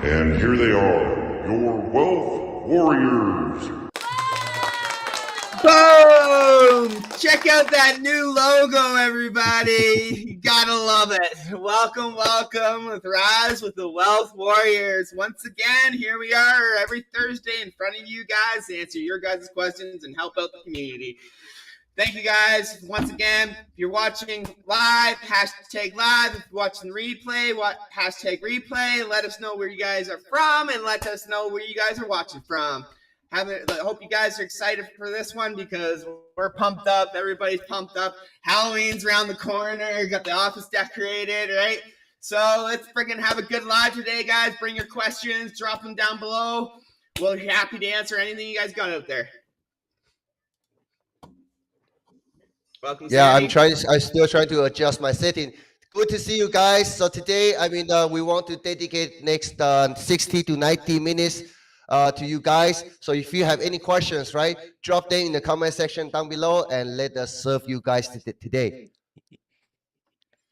And here they are, your Wealth Warriors. Boom! Check out that new logo, everybody. You gotta love it. Welcome with Raz with the Wealth Warriors. Once again, here we are every Thursday in front of you guys to answer your guys' questions and help out the community. Thank you guys once again. If you're watching live, hashtag live. If you're watching replay, hashtag replay. Let us know where you guys are from and let us know where you guys are watching from. I hope you guys are excited for this one because we're pumped up. Everybody's pumped up. Halloween's around the corner. Got the office decorated, right? So let's freaking have a good live today, guys. Bring your questions. Drop them down below. We'll be happy to answer anything you guys got out there. Welcome, yeah, Sandy. I'm still trying to adjust my setting. Good to see you guys. So today, we want to dedicate next 60 to 90 minutes to you guys. So if you have any questions, right, drop them in the comment section down below and let us serve you guys today.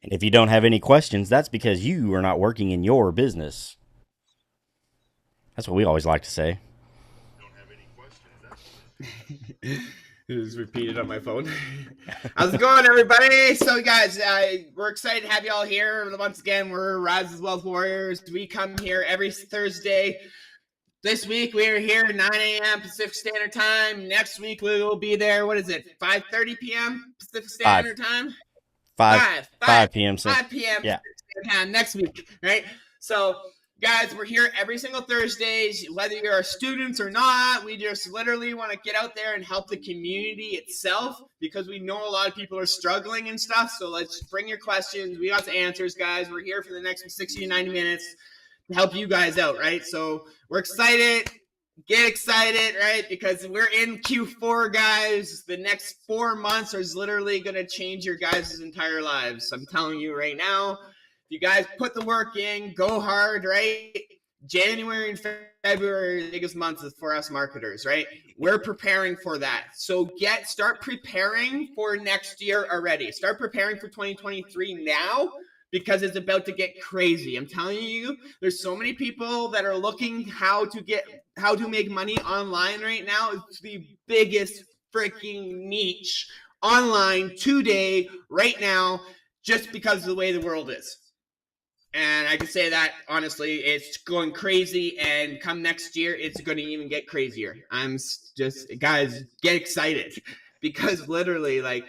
And if you don't have any questions, that's because you are not working in your business. That's what we always like to say. Just repeated on my phone. How's it going, everybody? So, guys, we're excited to have you all here. Once again, we're Raz's Wealth Warriors. We come here every Thursday. This week, we are here at 9 a.m. Pacific Standard Time. Next week, we will be there. What is it? 5:30 p.m. Pacific Standard Time? 5 p.m. 5 p.m. Yeah. Pacific Time next week, right? So, guys, we're here every single Thursdays, whether you're students or not. We just literally want to get out there and help the community itself because we know a lot of people are struggling and stuff. So let's bring your questions. We got the answers, guys. We're here for the next 60 to 90 minutes to help you guys out, right? So we're excited. Get excited, right? Because we're in Q4, guys. The next 4 months is literally going to change your guys' entire lives. I'm telling you right now. You guys put the work in, go hard, right? January and February are the biggest months for us marketers, right? We're preparing for that. So start preparing for next year already. Start preparing for 2023 now because it's about to get crazy. I'm telling you, there's so many people that are looking how to make money online right now. It's the biggest freaking niche online today, right now, just because of the way the world is. And I can say that, honestly, it's going crazy, and come next year, it's going to even get crazier. Guys, get excited, because literally,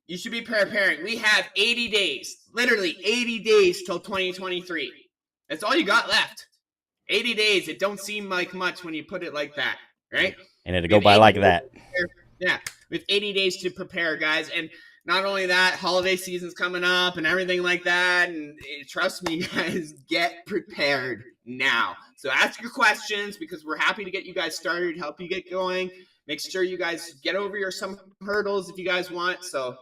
you should be preparing. We have 80 days, literally 80 days till 2023. That's all you got left. 80 days. It don't seem like much when you put it like that, right? And it'll go by like that. Yeah, we have 80 days to prepare, guys, and not only that, holiday season's coming up and everything like that. And trust me, guys, get prepared now. So ask your questions because we're happy to get you guys started, help you get going. Make sure you guys get over some hurdles if you guys want. So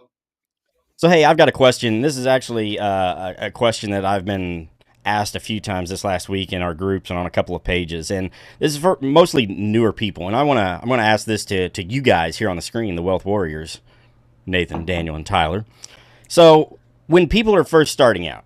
hey, I've got a question. This is actually a question that I've been asked a few times this last week in our groups and on a couple of pages. And this is for mostly newer people. And I'm gonna ask this to you guys here on the screen, the Wealth Warriors. Nathan, Daniel, and Tyler. So when people are first starting out,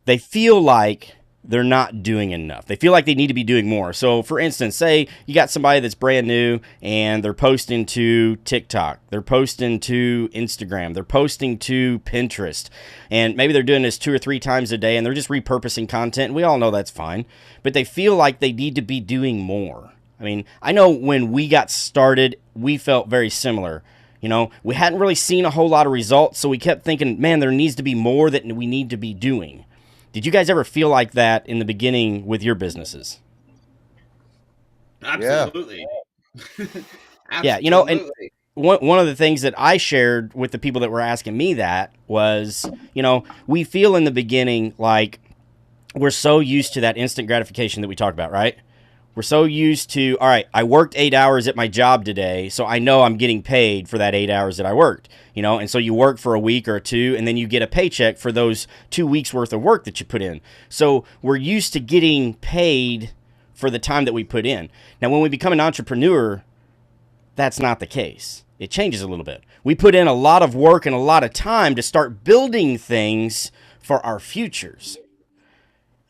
they feel like they're not doing enough. They feel like they need to be doing more. So for instance, say you got somebody that's brand new and they're posting to TikTok, they're posting to Instagram, they're posting to Pinterest, and maybe they're doing this 2 or 3 times a day and they're just repurposing content. We all know that's fine, but they feel like they need to be doing more. I mean, I know when we got started, we felt very similar. You know, we hadn't really seen a whole lot of results, so we kept thinking, man, there needs to be more that we need to be doing. Did you guys ever feel like that in the beginning with your businesses? Absolutely. Yeah. Yeah, you know, and one of the things that I shared with the people that were asking me that was, you know, we feel in the beginning like we're so used to that instant gratification that we talked about, right? We're so used to, all right, I worked 8 hours at my job today, so I know I'm getting paid for that 8 hours that I worked, you know, and so you work for a week or two, and then you get a paycheck for those 2 weeks worth of work that you put in. So we're used to getting paid for the time that we put in. Now, when we become an entrepreneur, that's not the case. It changes a little bit. We put in a lot of work and a lot of time to start building things for our futures.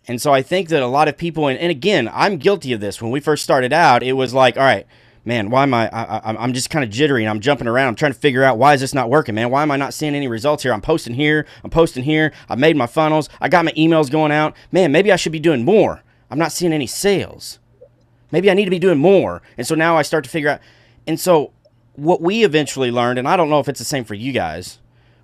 And so I think that a lot of people, and again, I'm guilty of this. When we first started out, it was like, all right, man, why am I'm just kind of jittery and I'm jumping around. I'm trying to figure out, why is this not working, man? Why am I not seeing any results here? I'm posting here. I've made my funnels. I got my emails going out. Man, maybe I should be doing more. I'm not seeing any sales. Maybe I need to be doing more. And so now I start to figure out. And so what we eventually learned, and I don't know if it's the same for you guys,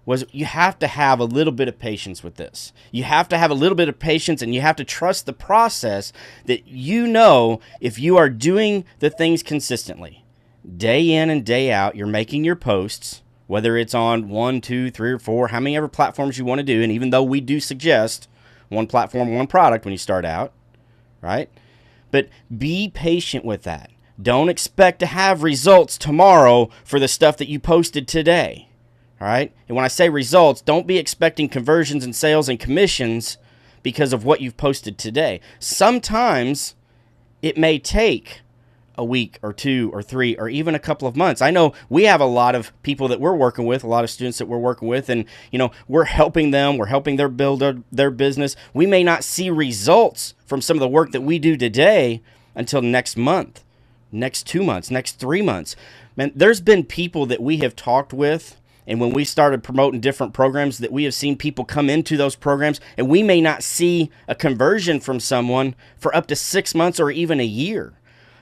was you have to have a little bit of patience with this. You have to have a little bit of patience, and you have to trust the process that, you know, if you are doing the things consistently, day in and day out, you're making your posts, whether it's on 1, 2, 3, or 4, how many ever platforms you want to do. And even though we do suggest one platform, one product when you start out, right? But be patient with that. Don't expect to have results tomorrow for the stuff that you posted today. All right. And when I say results, don't be expecting conversions and sales and commissions because of what you've posted today. Sometimes it may take a week or 2 or 3 or even a couple of months. I know we have a lot of people that we're working with, a lot of students that we're working with, and we're helping them. We're helping them build their business. We may not see results from some of the work that we do today until next month, next 2 months, next 3 months. Man, there's been people that we have talked with, and when we started promoting different programs, that we have seen people come into those programs, and we may not see a conversion from someone for up to 6 months or even a year.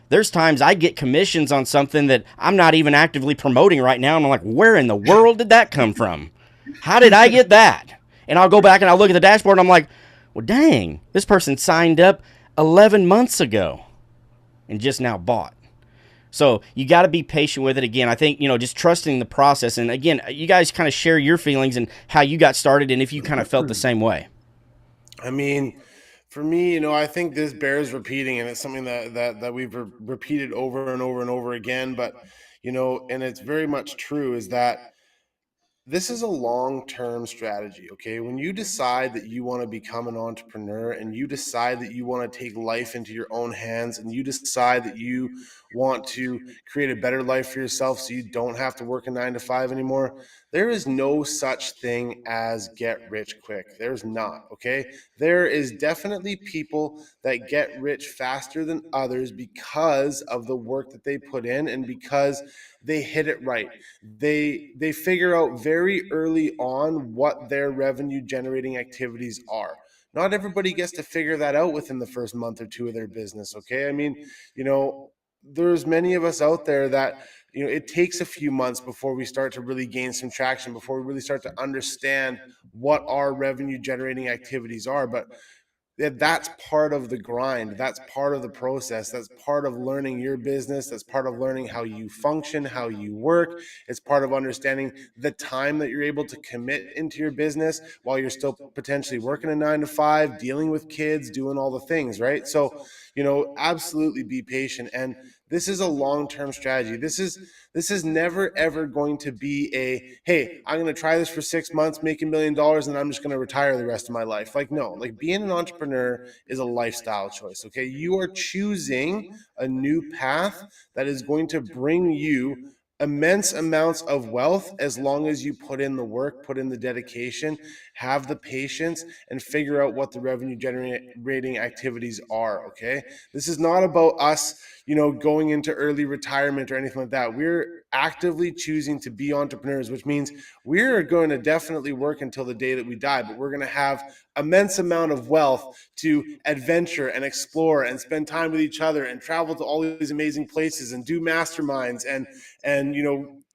There's times I get commissions on something that I'm not even actively promoting right now, and I'm like, where in the world did that come from? How did I get that? And I'll go back and I'll look at the dashboard, and I'm like, well, dang, this person signed up 11 months ago and just now bought. So you got to be patient with it. Again, I think, just trusting the process. And again, you guys kind of share your feelings and how you got started and if you kind of felt the same way. I mean, for me, I think this bears repeating, and it's something that we've repeated over and over and over again. But, and it's very much true, is that this is a long-term strategy, okay? When you decide that you want to become an entrepreneur, and you decide that you want to take life into your own hands, and you decide that you want to create a better life for yourself so you don't have to work a 9 to 5 anymore, there is no such thing as get rich quick. There's not, okay? There is definitely people that get rich faster than others because of the work that they put in and because they hit it right. They figure out very early on what their revenue generating activities are. Not everybody gets to figure that out within the first month or 2 of their business, okay? I mean, there's many of us out there that it takes a few months before we start to really gain some traction, before we really start to understand what our revenue generating activities are. But that's part of the grind. That's part of the process. That's part of learning your business. That's part of learning how you function, how you work. It's part of understanding the time that you're able to commit into your business while you're still potentially working a 9 to 5, dealing with kids, doing all the things, right? So, absolutely be patient. And this is a long-term strategy. This is never, ever going to be hey, I'm going to try this for 6 months, make $1 million, and I'm just going to retire the rest of my life. Like, no, being an entrepreneur is a lifestyle choice, okay? You are choosing a new path that is going to bring you immense amounts of wealth as long as you put in the work, put in the dedication, have the patience, and figure out what the revenue generating activities are, okay? This is not about us, going into early retirement or anything like that. We're actively choosing to be entrepreneurs, which means we're going to definitely work until the day that we die, but we're going to have immense amount of wealth to adventure and explore and spend time with each other and travel to all these amazing places and do masterminds and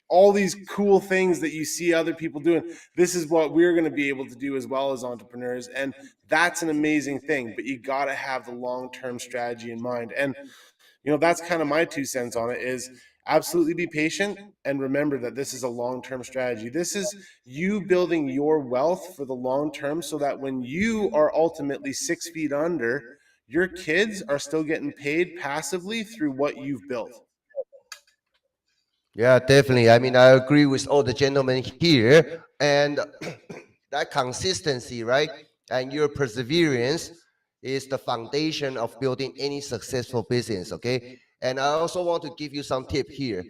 all these cool things that you see other people doing. This is what we're going to be able to do as well as entrepreneurs. And that's an amazing thing, but you got to have the long-term strategy in mind. And, that's kind of my 2 cents on it, is absolutely be patient and remember that this is a long-term strategy. This is you building your wealth for the long term so that when you are ultimately 6 feet under, your kids are still getting paid passively through what you've built. Yeah, definitely. I mean, I agree with all the gentlemen here. And that consistency, right? And your perseverance is the foundation of building any successful business, okay? And I also want to give you some tip here.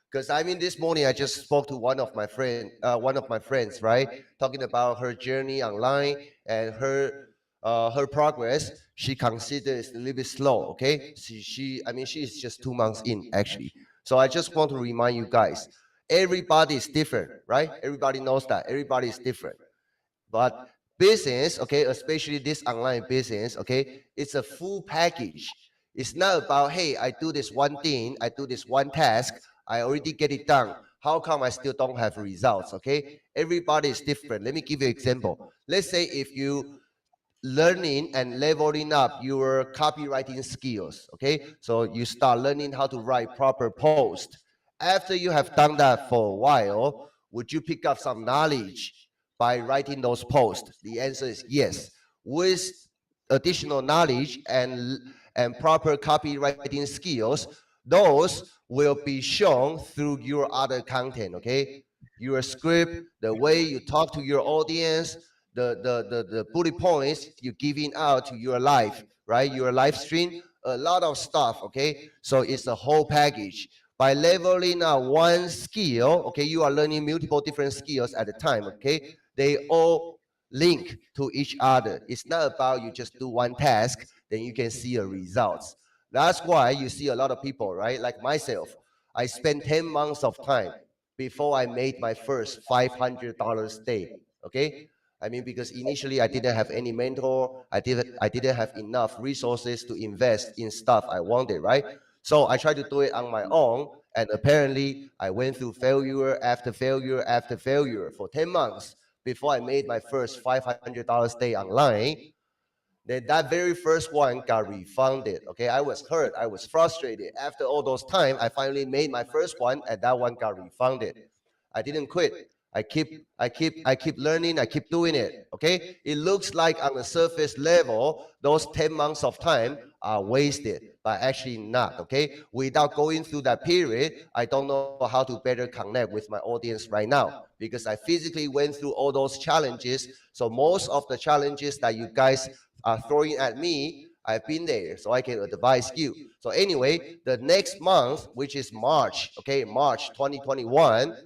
Because I mean, this morning I just spoke to one of my friends, right? Talking about her journey online and her her progress, she considers a little bit slow. Okay, I mean, she is just 2 months in actually. So I just want to remind you guys, everybody is different, right? Everybody knows that everybody is different. But business, okay, especially this online business, okay, it's a full package. It's not about, hey, I do this one thing, I do this one task, I already get it done. How come I still don't have results? Okay, everybody is different. Let me give you an example. Let's say if you learning and leveling up your copywriting skills, okay, so you start learning how to write proper post. After you have done that for a while, would you pick up some knowledge by writing those posts? The answer is yes. With additional knowledge and proper copywriting skills, those will be shown through your other content. Okay, your script, the way you talk to your audience, the bullet points you're giving out to your live, right? Your live stream, a lot of stuff. Okay, so it's a whole package. By leveling up one skill, okay, you are learning multiple different skills at a time. Okay, they all link to each other. It's not about you just do one task, then you can see a results. That's why you see a lot of people, right? Like myself, I spent 10 months of time before I made my first $500 day. Okay, I mean, because initially I didn't have any mentor, I didn't have enough resources to invest in stuff I wanted, right? So I tried to do it on my own, and apparently I went through failure after failure after failure for 10 months before I made my first $500 day online. Then that very first one got refunded. Okay, I was hurt, I was frustrated. After all those time, I finally made my first one, and that one got refunded. I didn't quit. I keep learning. I keep doing it. Okay, it looks like on the surface level, those 10 months of time are wasted, but actually not. Okay, without going through that period, I don't know how to better connect with my audience right now because I physically went through all those challenges. So most of the challenges that you guys are throwing at me, I've been there, so I can advise you. So anyway, the next month, which is March, okay, March 2021,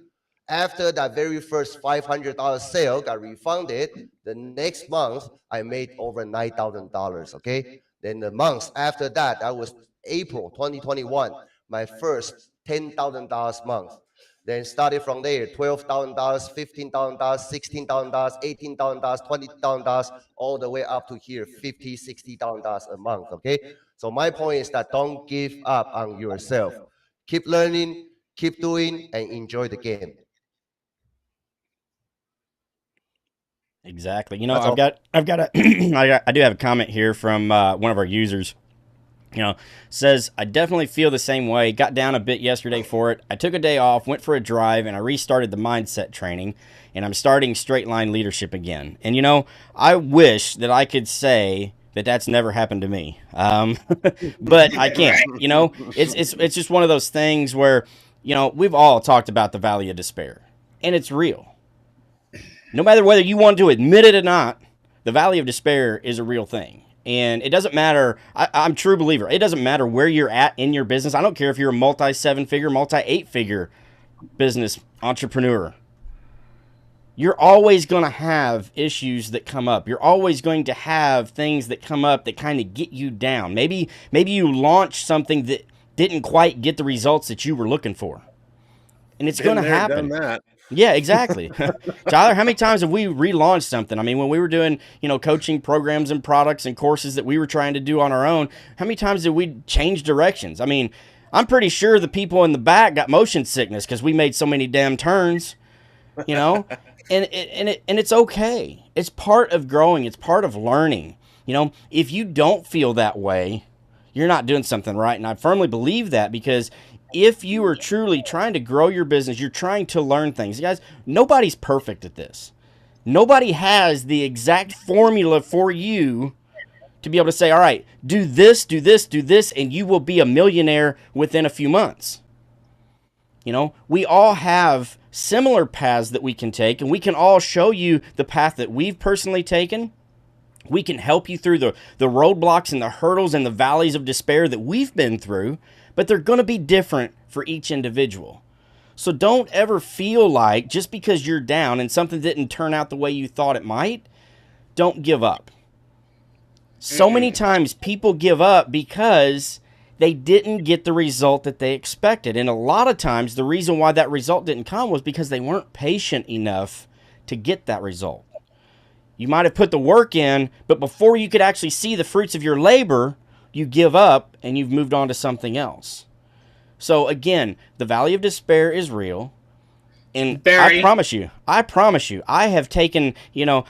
after that very first $500 sale got refunded, the next month I made over $9,000. Okay, then the months after that, that was April 2021, my first $10,000 month. Then started from there, $12,000, $15,000, $16,000, $18,000, $20,000, all the way up to here, $50,000, $60,000 a month. Okay, so my point is that don't give up on yourself. Keep learning, keep doing, and enjoy the game. Exactly. You know, That's I've got a, I do have a comment here from one of our users. You know, says, I definitely feel the same way. Got down a bit yesterday for it. I took a day off, went for a drive, and I restarted the mindset training, and I'm starting straight line leadership again. And, you know, I wish that I could say that that's never happened to me. But I can't. You know, it's just one of those things where, you know, we've all talked about the valley of despair, and it's real. No matter whether you want to admit it or not, the valley of despair is a real thing. And it doesn't matter. I'm a true believer. It doesn't matter where you're at in your business. I don't care if you're a multi-7-figure, multi-8-figure business entrepreneur. You're always going to have issues that come up. You're always going to have things that come up that kind of get you down. Maybe you launched something that didn't quite get the results that you were looking for. And it's going to happen. Done that. Yeah, exactly. Tyler, how many times have we relaunched something? I mean, when we were doing, you know, coaching programs and products and courses that we were trying to do on our own, how many times did we change directions? I mean, I'm pretty sure the people in the back got motion sickness because we made so many damn turns, you know, and it's okay. It's part of growing. It's part of learning. You know, if you don't feel that way, you're not doing something right. And I firmly believe that because if you are truly trying to grow your business, you're trying to learn things. Guys, nobody's perfect at this. Nobody has the exact formula for you to be able to say, all right, do this, do this, do this, and you will be a millionaire within a few months. You know, we all have similar paths that we can take, and we can all show you the path that we've personally taken. We can help you through the roadblocks and the hurdles and the valleys of despair that we've been through, but they're going to be different for each individual. So don't ever feel like just because you're down and something didn't turn out the way you thought it might, don't give up. So many times people give up because they didn't get the result that they expected. And a lot of times the reason why that result didn't come was because they weren't patient enough to get that result. You might have put the work in, but before you could actually see the fruits of your labor, you give up and you've moved on to something else. So again, the valley of despair is real. And I promise you, I have taken,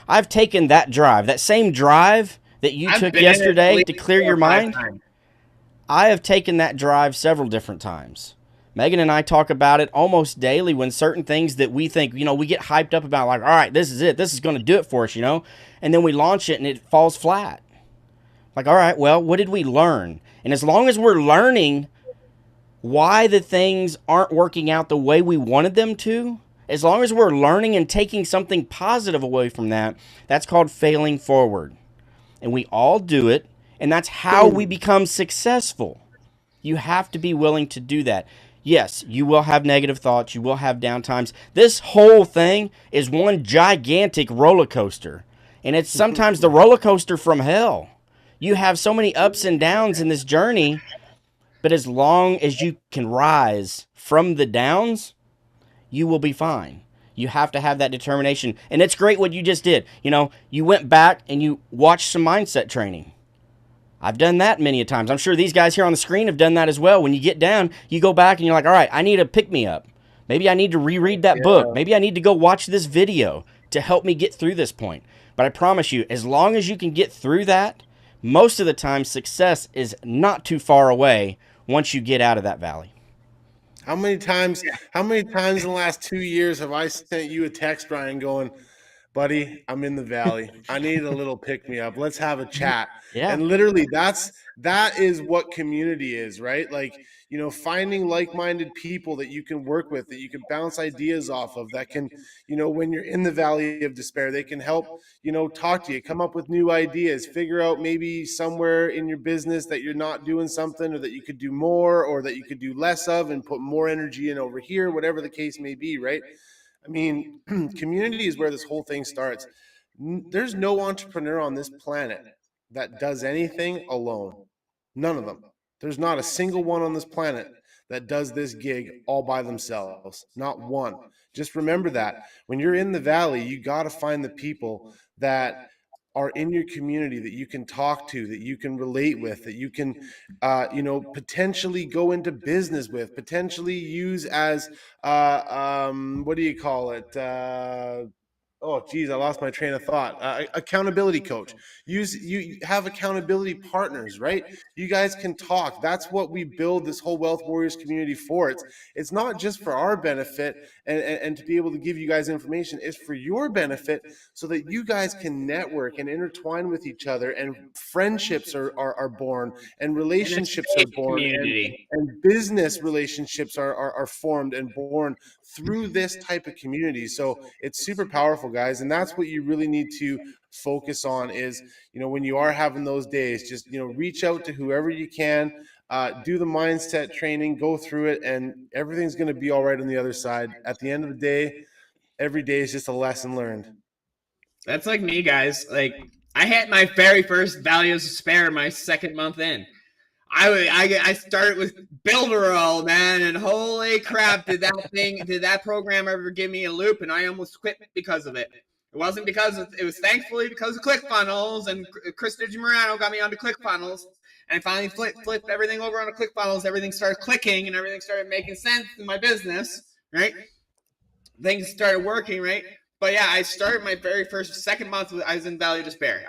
I've taken that drive, that same drive that you took yesterday to clear your mind. I have taken that drive several different times. Megan and I talk about it almost daily when certain things that we think, we get hyped up about, like, all right, this is it. This is going to do it for us, and then we launch it and it falls flat. Like, all right, well, what did we learn? And as long as we're learning why the things aren't working out the way we wanted them to, as long as we're learning and taking something positive away from that, that's called failing forward. And we all do it, and that's how we become successful. You have to be willing to do that. Yes, you will have negative thoughts. You will have down times. This whole thing is one gigantic roller coaster, and it's sometimes the roller coaster from hell. You have so many ups and downs in this journey, but as long as you can rise from the downs, you will be fine. You have to have that determination. And it's great what you just did. You went back and you watched some mindset training. I've done that many a times. I'm sure these guys here on the screen have done that as well. When you get down, you go back and you're like, all right, I need a pick-me-up. Maybe I need to reread that book. Maybe I need to go watch this video to help me get through this point. But I promise you, as long as you can get through that, most of the time success is not too far away once you get out of that valley. How many times in the last 2 years have I sent you a text, Ryan, going, buddy, I'm in the valley. I need a little pick me up. Let's have a chat. Yeah. And literally that is what community is, right? Like, finding like-minded people that you can work with, that you can bounce ideas off of, that can, when you're in the valley of despair, they can help, talk to you, come up with new ideas, figure out maybe somewhere in your business that you're not doing something, or that you could do more, or that you could do less of and put more energy in over here, whatever the case may be, right? I mean, community is where this whole thing starts. There's no entrepreneur on this planet that does anything alone. None of them. There's not a single one on this planet that does this gig all by themselves. Not one. Just remember that. When you're in the valley, you got to find the people that are in your community that you can talk to, that you can relate with, that you can, potentially go into business with, potentially use as, what do you call it? Oh, geez, I lost my train of thought. Accountability coach. You have accountability partners, right? You guys can talk. That's what we build this whole Wealth Warriors community for. It's not just for our benefit and to be able to give you guys information. It's for your benefit so that you guys can network and intertwine with each other, and friendships are born, and relationships are born, and business relationships are formed and born through this type of community. So it's super powerful, guys. And that's what you really need to focus on is, when you are having those days, just, reach out to whoever you can, do the mindset training, go through it, and everything's going to be all right on the other side. At the end of the day, every day is just a lesson learned. That's like me, guys. Like, I hit my very first Valley of Despair my second month in. I started with Builderall, man, and holy crap, did that program ever give me a loop, and I almost quit because of it. It wasn't because it was thankfully because of ClickFunnels, and Chris DiGiorano got me onto ClickFunnels, and I finally flipped everything over onto ClickFunnels. Everything started clicking, and everything started making sense in my business, right? Things started working, right? But yeah, I started my very second month, I was in Valley of Despair.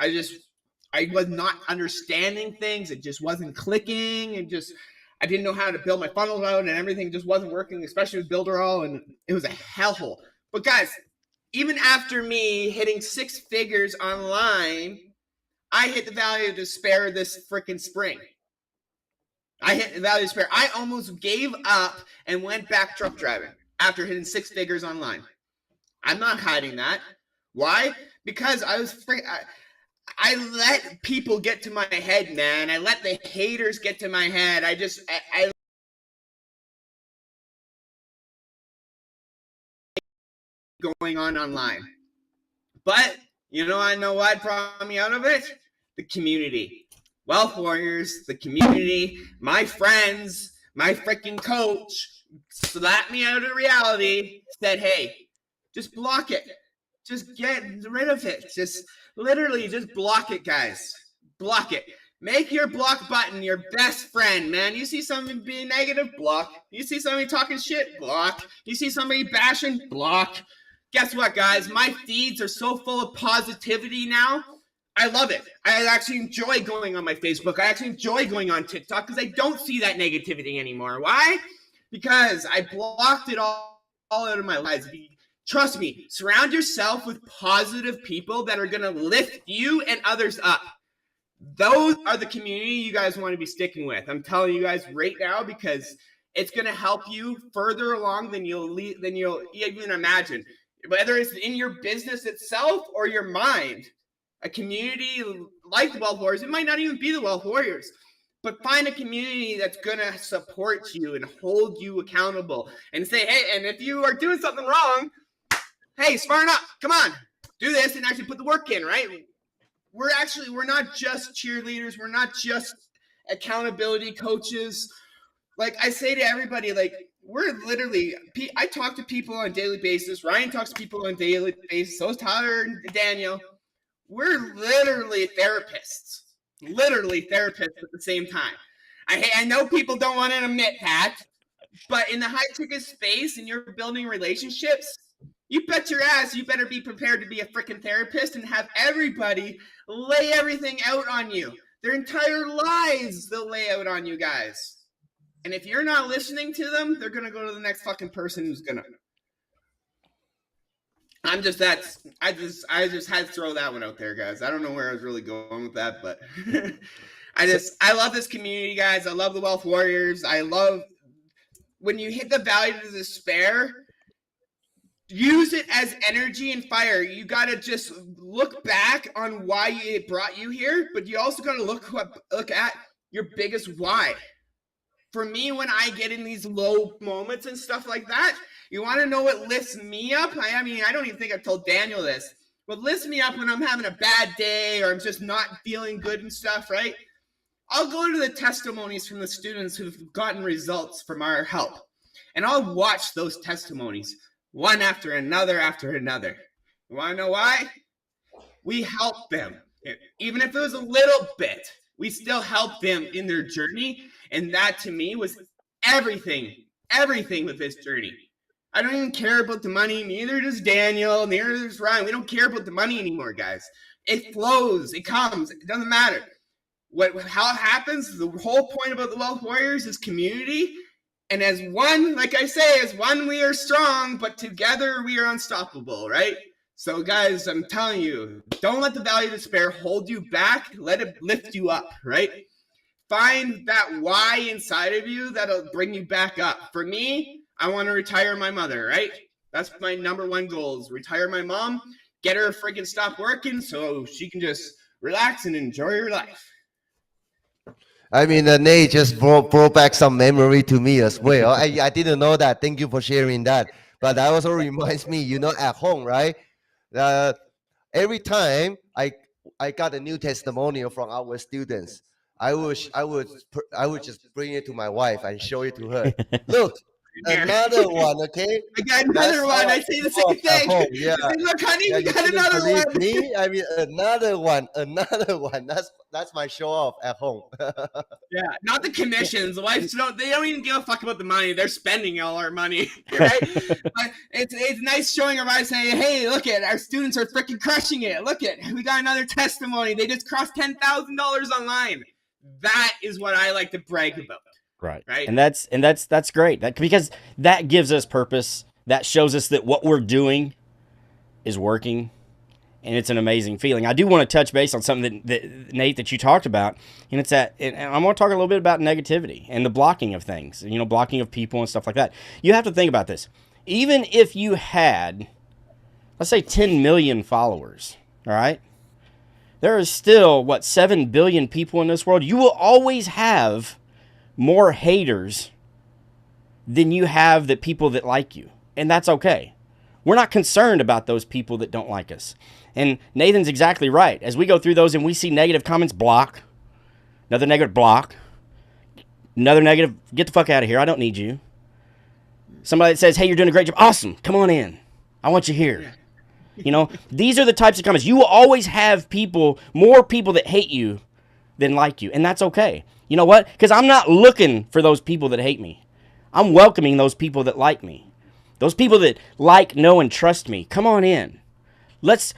I was not understanding things. It just wasn't clicking. I didn't know how to build my funnels out, and everything just wasn't working, especially with Builderall, and it was a hellhole. But guys, even after me hitting 6 figures online, I hit the Valley of Despair this freaking spring. I hit the Valley of Despair. I almost gave up and went back truck driving after hitting 6 figures online. I'm not hiding that. Why? Because I let people get to my head, man. I let the haters get to my head. I going on online. But, I know what brought me out of it? the community. Wealth Warriors, the community, my friends, my freaking coach slapped me out of reality, said, hey, just block it. Just get rid of it. Just literally just block it, guys. Block it. Make your block button your best friend, man. You see somebody being negative, block. You see somebody talking shit, block. You see somebody bashing, block. Guess what, guys? My feeds are so full of positivity now. I love it. I actually enjoy going on my Facebook. I actually enjoy going on TikTok because I don't see that negativity anymore. Why? Because I blocked it all out of my life. Trust me, surround yourself with positive people that are going to lift you and others up. Those are the community you guys want to be sticking with. I'm telling you guys right now because it's going to help you further along than you'll even imagine. Whether it's in your business itself or your mind. A community like the Wealth Warriors, it might not even be the Wealth Warriors, but find a community that's going to support you and hold you accountable and say, hey, and if you are doing something wrong, hey, smarten up, come on, do this and actually put the work in, right? We're not just cheerleaders. We're not just accountability coaches. Like I say to everybody, like we're literally, I talk to people on a daily basis. Ryan talks to people on a daily basis. So is Tyler and Daniel. We're literally therapists at the same time. I know people don't want to admit that, but in the high ticket space and you're building relationships, you bet your ass you better be prepared to be a freaking therapist and have everybody lay everything out on you. Their entire lives they'll lay out on you guys. And if you're not listening to them, they're going to go to the next fucking person who's going to. I just had to throw that one out there, guys. I don't know where I was really going with that, but I love this community, guys. I love the Wealth Warriors. I love when you hit the valley to despair, use it as energy and fire. You got to just look back on why it brought you here, but you also got to look at your biggest why. For me, when I get in these low moments and stuff like that, you want to know what lifts me up? I mean, I don't even think I've told Daniel this. What lifts me up when I'm having a bad day or I'm just not feeling good and stuff, right? I'll go to the testimonies from the students who've gotten results from our help. And I'll watch those testimonies one after another after another. You want to know why? We helped them. Even if it was a little bit, we still helped them in their journey. And that to me was everything with this journey. I don't even care about the money. Neither does Daniel. Neither does Ryan. We don't care about the money anymore, guys. It flows. It comes. It doesn't matter. How it happens, the whole point about the Wealth Warriors is community. And as one, like I say, as one we are strong, but together we are unstoppable, right? So, guys, I'm telling you, don't let the valley of despair hold you back. Let it lift you up, right? Find that why inside of you that'll bring you back up. For me, I want to retire my mother, right? That's my number one goal is retire my mom, get her freaking stop working so she can just relax and enjoy her life. I mean, Nate just brought back some memory to me as well. I didn't know that. Thank you for sharing that. But that also reminds me, at home, right? Every time I got a new testimonial from our students, I would just bring it to my wife and show it to her. Look, another one, okay? I got another one. I say the same thing. Yeah. I say, look, honey, Yeah, we got you another believe one. me? I mean, another one. That's my show off at home. Yeah, not the commissions. The wives they don't even give a fuck about the money. They're spending all our money, right? But it's nice showing our wives saying, hey, look at our students are freaking crushing it. Look at we got another testimony. They just crossed $10,000 online. That is what I like to brag about. Right. Right. And that's great. Because that gives us purpose. That shows us that what we're doing is working. And it's an amazing feeling. I do want to touch base on something that Nate, that you talked about. And it's and I want to talk a little bit about negativity and the blocking of things, blocking of people and stuff like that. You have to think about this. Even if you had, let's say 10 million followers, all right? There is still, 7 billion people in this world. You will always have more haters than you have the people that like you. And that's okay. We're not concerned about those people that don't like us. And Nathan's exactly right. As we go through those and we see negative comments, block. Another negative, block. Another negative, get the fuck out of here. I don't need you. Somebody that says, hey, you're doing a great job. Awesome. Come on in. I want you here. You know, these are the types of comments. You will always have people, more people that hate you than like you. And that's okay. You know what? Because I'm not looking for those people that hate me. I'm welcoming those people that like me. Those people that like, know, and trust me. Come on in. Let's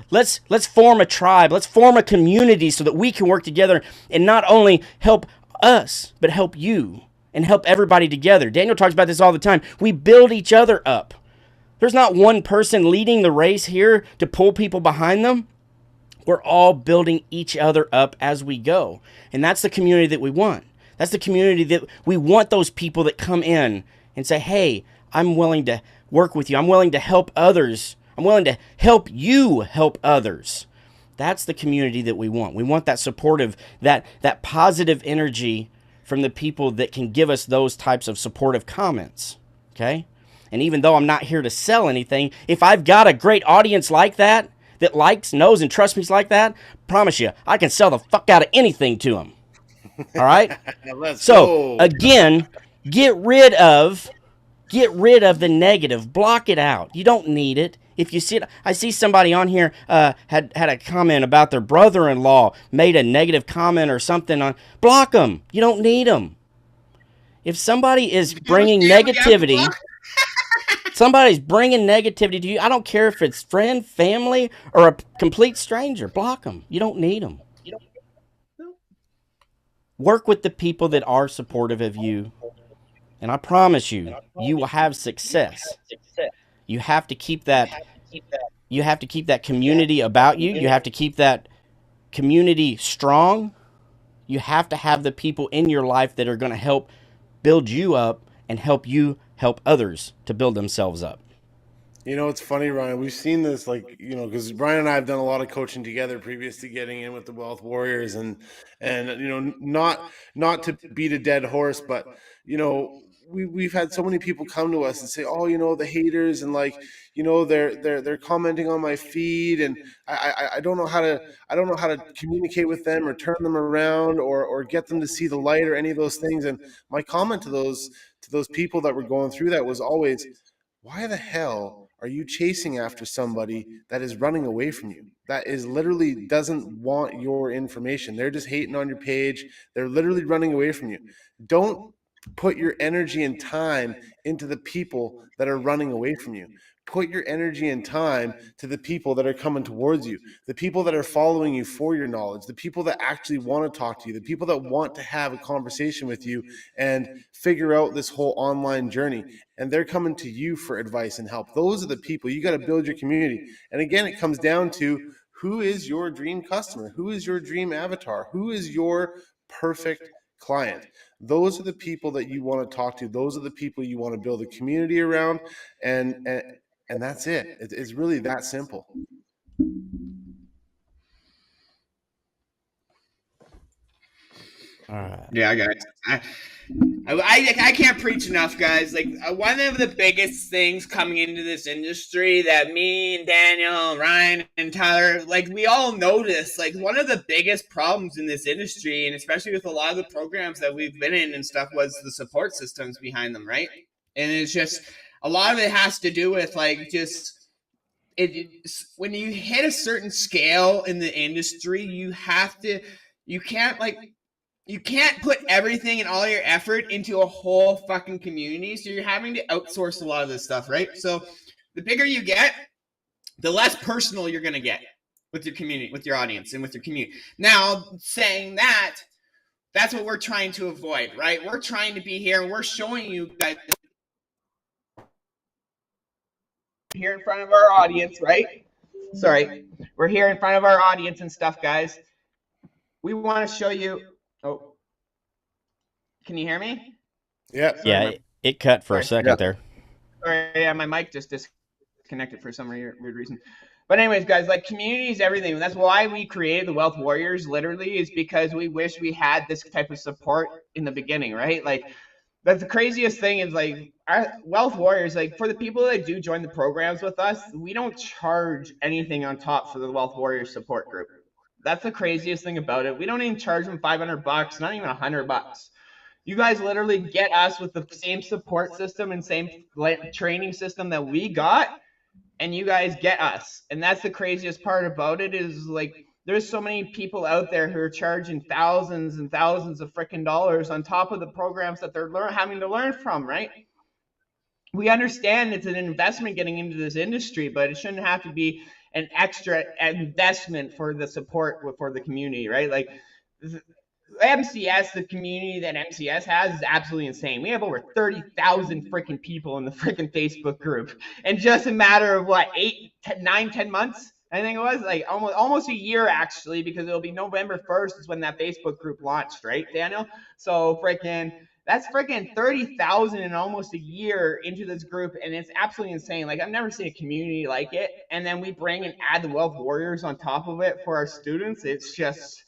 form a tribe. Let's form a community so that we can work together and not only help us, but help you and help everybody together. Daniel talks about this all the time. We build each other up. There's not one person leading the race here to pull people behind them. We're all building each other up as we go. And that's the community that we want. That's the community that we want, those people that come in and say, hey, I'm willing to work with you. I'm willing to help others. I'm willing to help you help others. That's the community that we want. We want that supportive, that positive energy from the people that can give us those types of supportive comments. Okay? And even though I'm not here to sell anything, if I've got a great audience like that likes, knows, and trusts me like that, promise you, I can sell the fuck out of anything to them. All right? So, again, get rid of the negative. Block it out. You don't need it. If you see it, I see somebody on here had a comment about their brother-in-law, made a negative comment or something on. Block them. You don't need them. If somebody is bringing negativity, somebody's bringing negativity to you, I don't care if it's friend, family, or a complete stranger. Block them. You don't need them. Work with the people that are supportive of you, and I promise you, you will have success. You have to keep that. You have to keep that community about you. You have to keep that community strong. You have to have the people in your life that are going to help build you up and help you help others to build themselves up. You know, it's funny, Ryan. We've seen this, like, you know, because Ryan and I have done a lot of coaching together previous to getting in with the Wealth Warriors, and you know, not to beat a dead horse, but you know, we've had so many people come to us and say, oh, you know, the haters, and like, you know, they're commenting on my feed, and I don't know how to communicate with them or turn them around or get them to see the light or any of those things. And my comment to those people that were going through that was always, why the hell are you chasing after somebody that is running away from you? That is literally doesn't want your information. They're just hating on your page. They're literally running away from you. Don't put your energy and time into the people that are running away from you. Put your energy and time to the people that are coming towards you, the people that are following you for your knowledge, the people that actually want to talk to you, the people that want to have a conversation with you and figure out this whole online journey. And they're coming to you for advice and help. Those are the people. You got to build your community. And again, it comes down to, who is your dream customer? Who is your dream avatar? Who is your perfect client? Those are the people that you want to talk to. Those are the people you want to build a community around. And that's it. It's really that simple. All right. Yeah, guys. I can't preach enough, guys. Like, one of the biggest things coming into this industry that me and Daniel, Ryan and Tyler, like, we all notice, like, one of the biggest problems in this industry, and especially with a lot of the programs that we've been in and stuff, was the support systems behind them, right? And it's just, a lot of it has to do with, like, just, when you hit a certain scale in the industry, you can't put everything and all your effort into a whole fucking community. So you're having to outsource a lot of this stuff, right? So the bigger you get, the less personal you're going to get with your community, with your audience, and with your community. Now, saying that, that's what we're trying to avoid, right? We're trying to be here, and we're showing you guys here in front of our audience, right? Sorry. We're here in front of our audience and stuff, guys. We want to show you. Oh, can you hear me? Yeah. Yeah, it cut for a second there. Sorry, yeah, my mic just disconnected for some weird reason. But anyways, guys, like, community is everything. That's why we created the Wealth Warriors, literally, is because we wish we had this type of support in the beginning, right? Like, That's the craziest thing is like our Wealth Warriors, like for the people that do join the programs with us, we don't charge anything on top for the Wealth Warriors support group. That's the craziest thing about it. We don't even charge them $500, not even $100. You guys literally get us with the same support system and same training system that we got, and you guys get us. And that's the craziest part about it is like there's so many people out there who are charging thousands and thousands of freaking dollars on top of the programs that they're having to learn from, right? We understand it's an investment getting into this industry, but it shouldn't have to be an extra investment for the support for the community, right? Like MCS, the community that MCS has is absolutely insane. We have over 30,000 freaking people in the freaking Facebook group. And just a matter of what, 10 months? I think it was like almost a year actually, because it'll be November 1st is when that Facebook group launched, right, Daniel? So that's freaking 30,000 in almost a year into this group, and it's absolutely insane. Like I've never seen a community like it. And then we bring and add the Wealth Warriors on top of it for our students. It's just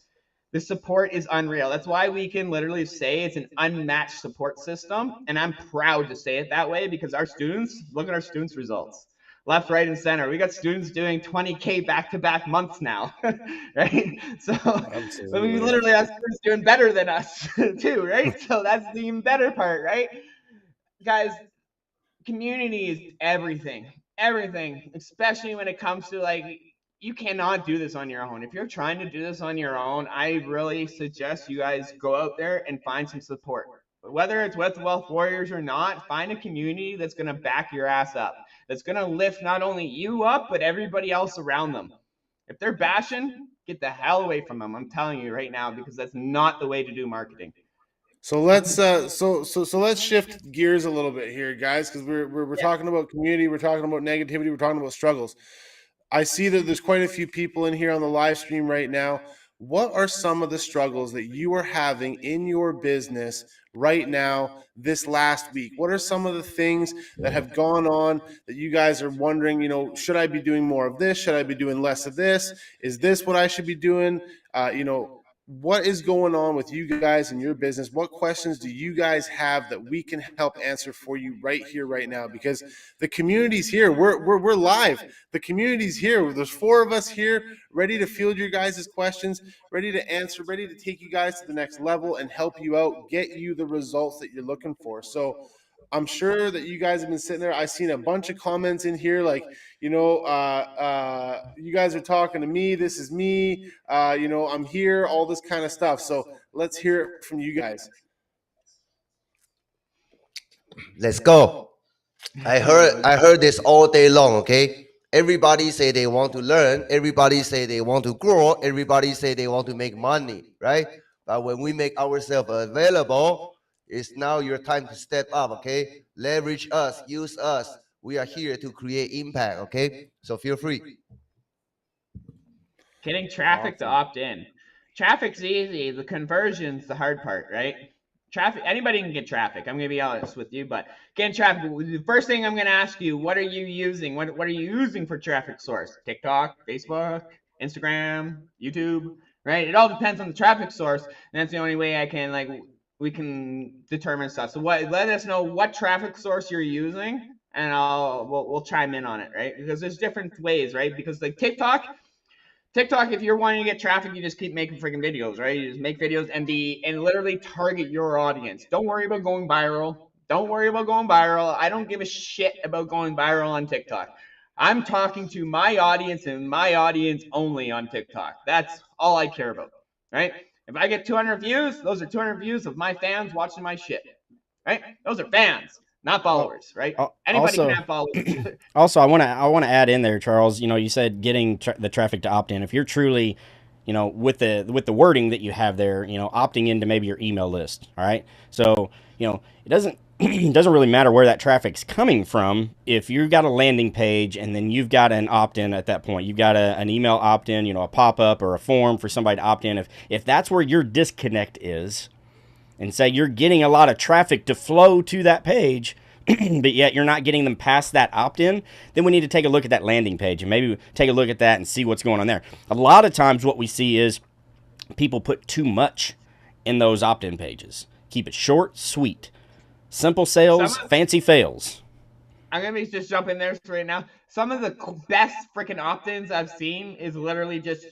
the support is unreal. That's why we can literally say it's an unmatched support system, and I'm proud to say it that way because our students, look at our students' results. Left, right, and center. We got students doing 20K back-to-back months now, right? So we literally have students doing better than us too, right? So that's the even better part, right? Guys, community is everything, especially when it comes to like, you cannot do this on your own. If you're trying to do this on your own, I really suggest you guys go out there and find some support. Whether it's with Wealth Warriors or not, find a community that's going to back your ass up. That's going to lift not only you up, but everybody else around them. If they're bashing, get the hell away from them. I'm telling you right now, because that's not the way to do marketing. So let's let's shift gears a little bit here, guys, because we're talking about community, we're talking about negativity, we're talking about struggles. I see that there's quite a few people in here on the live stream right now. What are some of the struggles that you are having in your business right now this last week? What are some of the things that have gone on that you guys are wondering, you know, should I be doing more of this? Should I be doing less of this? Is this what I should be doing? What is going on with you guys in your business? What questions do you guys have that we can help answer for you right here, right now? Because the community's here. We're live. The community's here. There's 4 of us here ready to field your guys' questions, ready to answer, ready to take you guys to the next level and help you out, get you the results that you're looking for. So I'm sure that you guys have been sitting there. I've seen a bunch of comments in here like, you guys are talking to me. This is me. I'm here, all this kind of stuff. So let's hear it from you guys. Let's go. I heard this all day long, okay? Everybody say they want to learn. Everybody say they want to grow. Everybody say they want to make money, right? But when we make ourselves available, it's now your time to step up, okay? Leverage us, use us. We are here to create impact, okay? So feel free. Getting traffic to opt in. Traffic's easy. The conversion's the hard part, right? Traffic, anybody can get traffic. I'm going to be honest with you, but getting traffic, the first thing I'm going to ask you, what are you using? What are you using for traffic source? TikTok, Facebook, Instagram, YouTube, right? It all depends on the traffic source, and that's the only way we can determine stuff. So let us know what traffic source you're using, and we'll chime in on it, right? Because there's different ways, right? Because like TikTok, if you're wanting to get traffic, you just keep making freaking videos, right? You just make videos and literally target your audience. Don't worry about going viral. I don't give a shit about going viral on TikTok. I'm talking to my audience and my audience only on TikTok. That's all I care about, right? If I get 200 views, those are 200 views of my fans watching my shit, right? Those are fans, not followers, right? Anybody can have followers. Also, I want to add in there, Charles. You said getting the traffic to opt in. If you're truly, with the wording that you have there, opting into maybe your email list. All right. So it doesn't really matter where that traffic's coming from. If you've got a landing page and then you've got an opt-in at that point, you've got an email opt-in, a pop-up or a form for somebody to opt in. If that's where your disconnect is, and say you're getting a lot of traffic to flow to that page, but yet you're not getting them past that opt-in, then we need to take a look at that landing page and maybe take a look at that and see what's going on there. A lot of times what we see is people put too much in those opt-in pages. Keep it short, sweet. Simple sales, fancy fails. I'm gonna just jump in there right now. Some of the best freaking opt-ins I've seen is literally just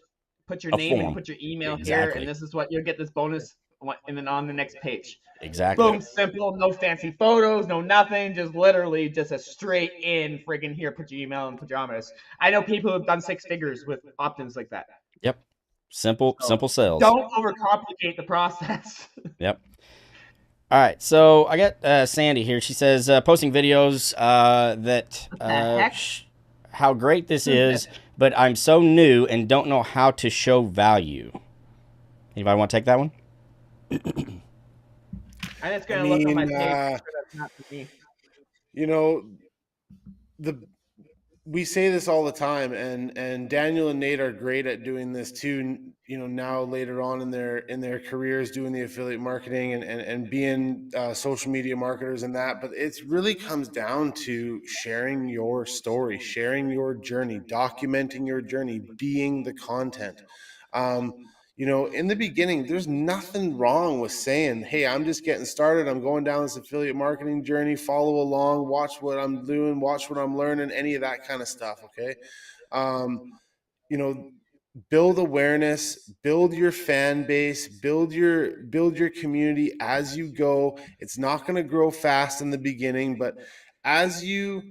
put your name and put your email here, and this is what you'll get this bonus, and then on the next page. Exactly. Boom, simple, no fancy photos, no nothing, just literally just a straight in freaking here, put your email in pajamas. I know people who've done 6 figures with opt-ins like that. Yep. Simple sales. Don't overcomplicate the process. Yep. All right, so I got Sandy here. She says, posting videos how great this is, but I'm so new and don't know how to show value. Anybody want to take that one? I'm just going to look on my page. That's not for me. You know, we say this all the time, and Daniel and Nate are great at doing this too. You know, now later on in their careers, doing the affiliate marketing and being social media marketers and that. But it really comes down to sharing your story, sharing your journey, documenting your journey, being the content. You know, in the beginning, there's nothing wrong with saying, hey, I'm just getting started. I'm going down this affiliate marketing journey. Follow along, watch what I'm doing, watch what I'm learning, any of that kind of stuff. Okay. You know, build awareness, build your fan base, build your community as you go. It's not going to grow fast in the beginning, but as you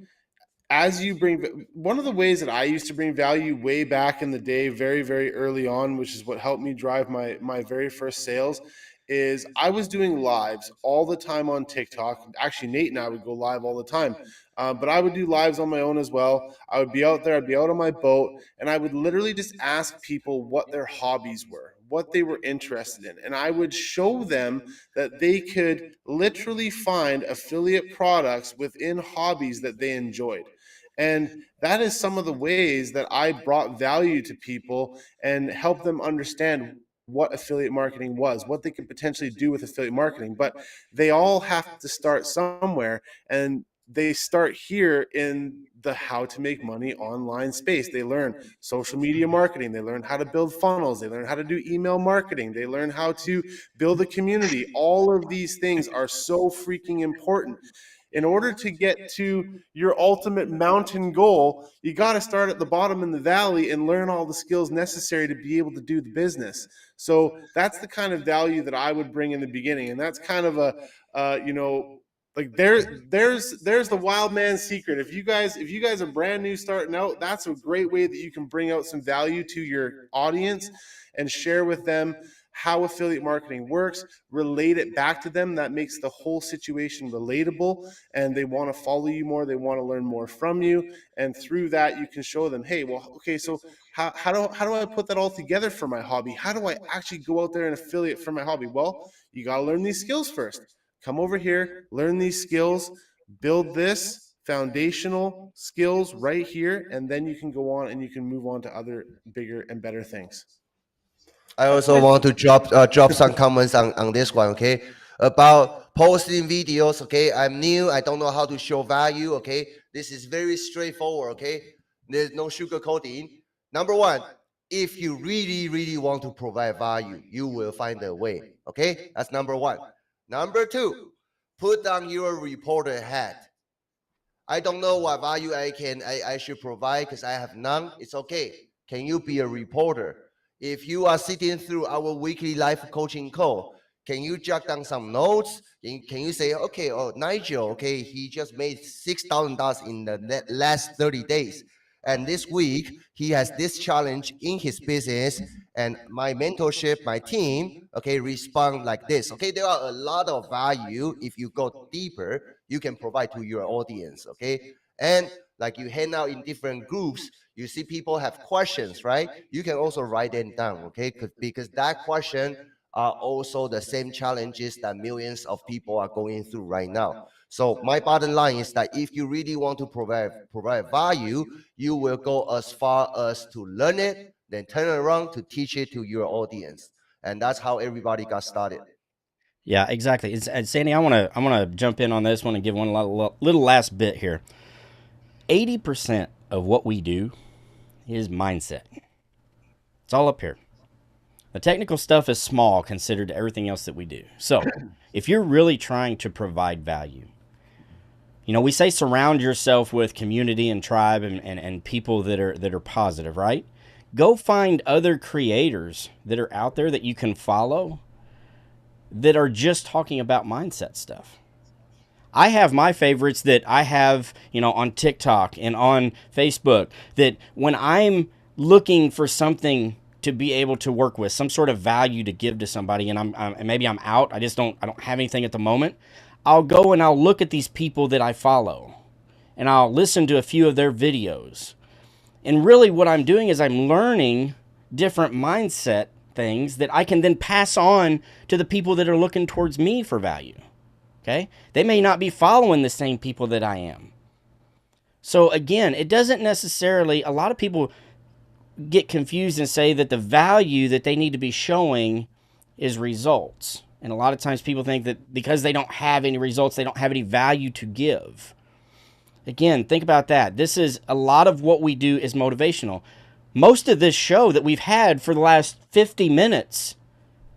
bring, one of the ways that I used to bring value way back in the day, very, very early on, which is what helped me drive my very first sales, is I was doing lives all the time on TikTok. Actually, Nate and I would go live all the time, but I would do lives on my own as well. I would be out there, I'd be out on my boat, and I would literally just ask people what their hobbies were, what they were interested in. And I would show them that they could literally find affiliate products within hobbies that they enjoyed. And that is some of the ways that I brought value to people and helped them understand what affiliate marketing was, what they could potentially do with affiliate marketing. But they all have to start somewhere, and they start here in the how to make money online space. They learn social media marketing. They learn how to build funnels. They learn how to do email marketing. They learn how to build a community. All of these things are so freaking important. In order to get to your ultimate mountain goal, you got to start at the bottom in the valley and learn all the skills necessary to be able to do the business. So that's the kind of value that I would bring in the beginning. And that's kind of a, you know, like there's the wild man's secret. If you guys are brand new starting out, that's a great way that you can bring out some value to your audience and share with them how affiliate marketing works, relate it back to them. That makes the whole situation relatable, and they want to follow you more. They want to learn more from you. And through that, you can show them, hey, well, okay, so how do I put that all together for my hobby? How do I actually go out there and affiliate for my hobby? Well, you got to learn these skills first. Come over here, learn these skills, build this foundational skills right here, and then you can go on and you can move on to other bigger and better things. I also want to drop some comments on this one, okay? About posting videos, okay? I'm new. I don't know how to show value, okay? This is very straightforward, okay? There's no sugarcoating. Number one, if you really, really want to provide value, you will find a way, okay? That's number one. Number two, put on your reporter hat. I don't know what value I should provide because I have none. It's okay. Can you be a reporter? If you are sitting through our weekly life coaching call, can you jot down some notes? Can you say, okay, oh, Nigel, okay, he just made $6,000 in the last 30 days. And this week, he has this challenge in his business, and my mentorship, my team, okay, respond like this. Okay, there are a lot of value. If you go deeper, you can provide to your audience, okay? And like you hang out in different groups, you see people have questions, right? You can also write them down, okay? Because that question are also the same challenges that millions of people are going through right now. So my bottom line is that if you really want to provide value, you will go as far as to learn it, then turn around to teach it to your audience. And that's how everybody got started. Yeah, exactly. And Sandy, I want to jump in on this one and give one little last bit here. 80% of what we do is mindset. It's all up here. The technical stuff is small considered to everything else that we do. So if you're really trying to provide value, we say surround yourself with community and tribe and people that are positive, right? Go find other creators that are out there that you can follow that are just talking about mindset stuff. I have my favorites that I have, on TikTok and on Facebook, that when I'm looking for something to be able to work with, some sort of value to give to somebody, and maybe I'm out, I don't have anything at the moment, I'll go and I'll look at these people that I follow and I'll listen to a few of their videos. And really what I'm doing is I'm learning different mindset things that I can then pass on to the people that are looking towards me for value. Okay? They may not be following the same people that I am. So again, it doesn't necessarily, a lot of people get confused and say that the value that they need to be showing is results. And a lot of times people think that because they don't have any results, they don't have any value to give. Again, think about that. This is a lot of what we do is motivational. Most of this show that we've had for the last 50 minutes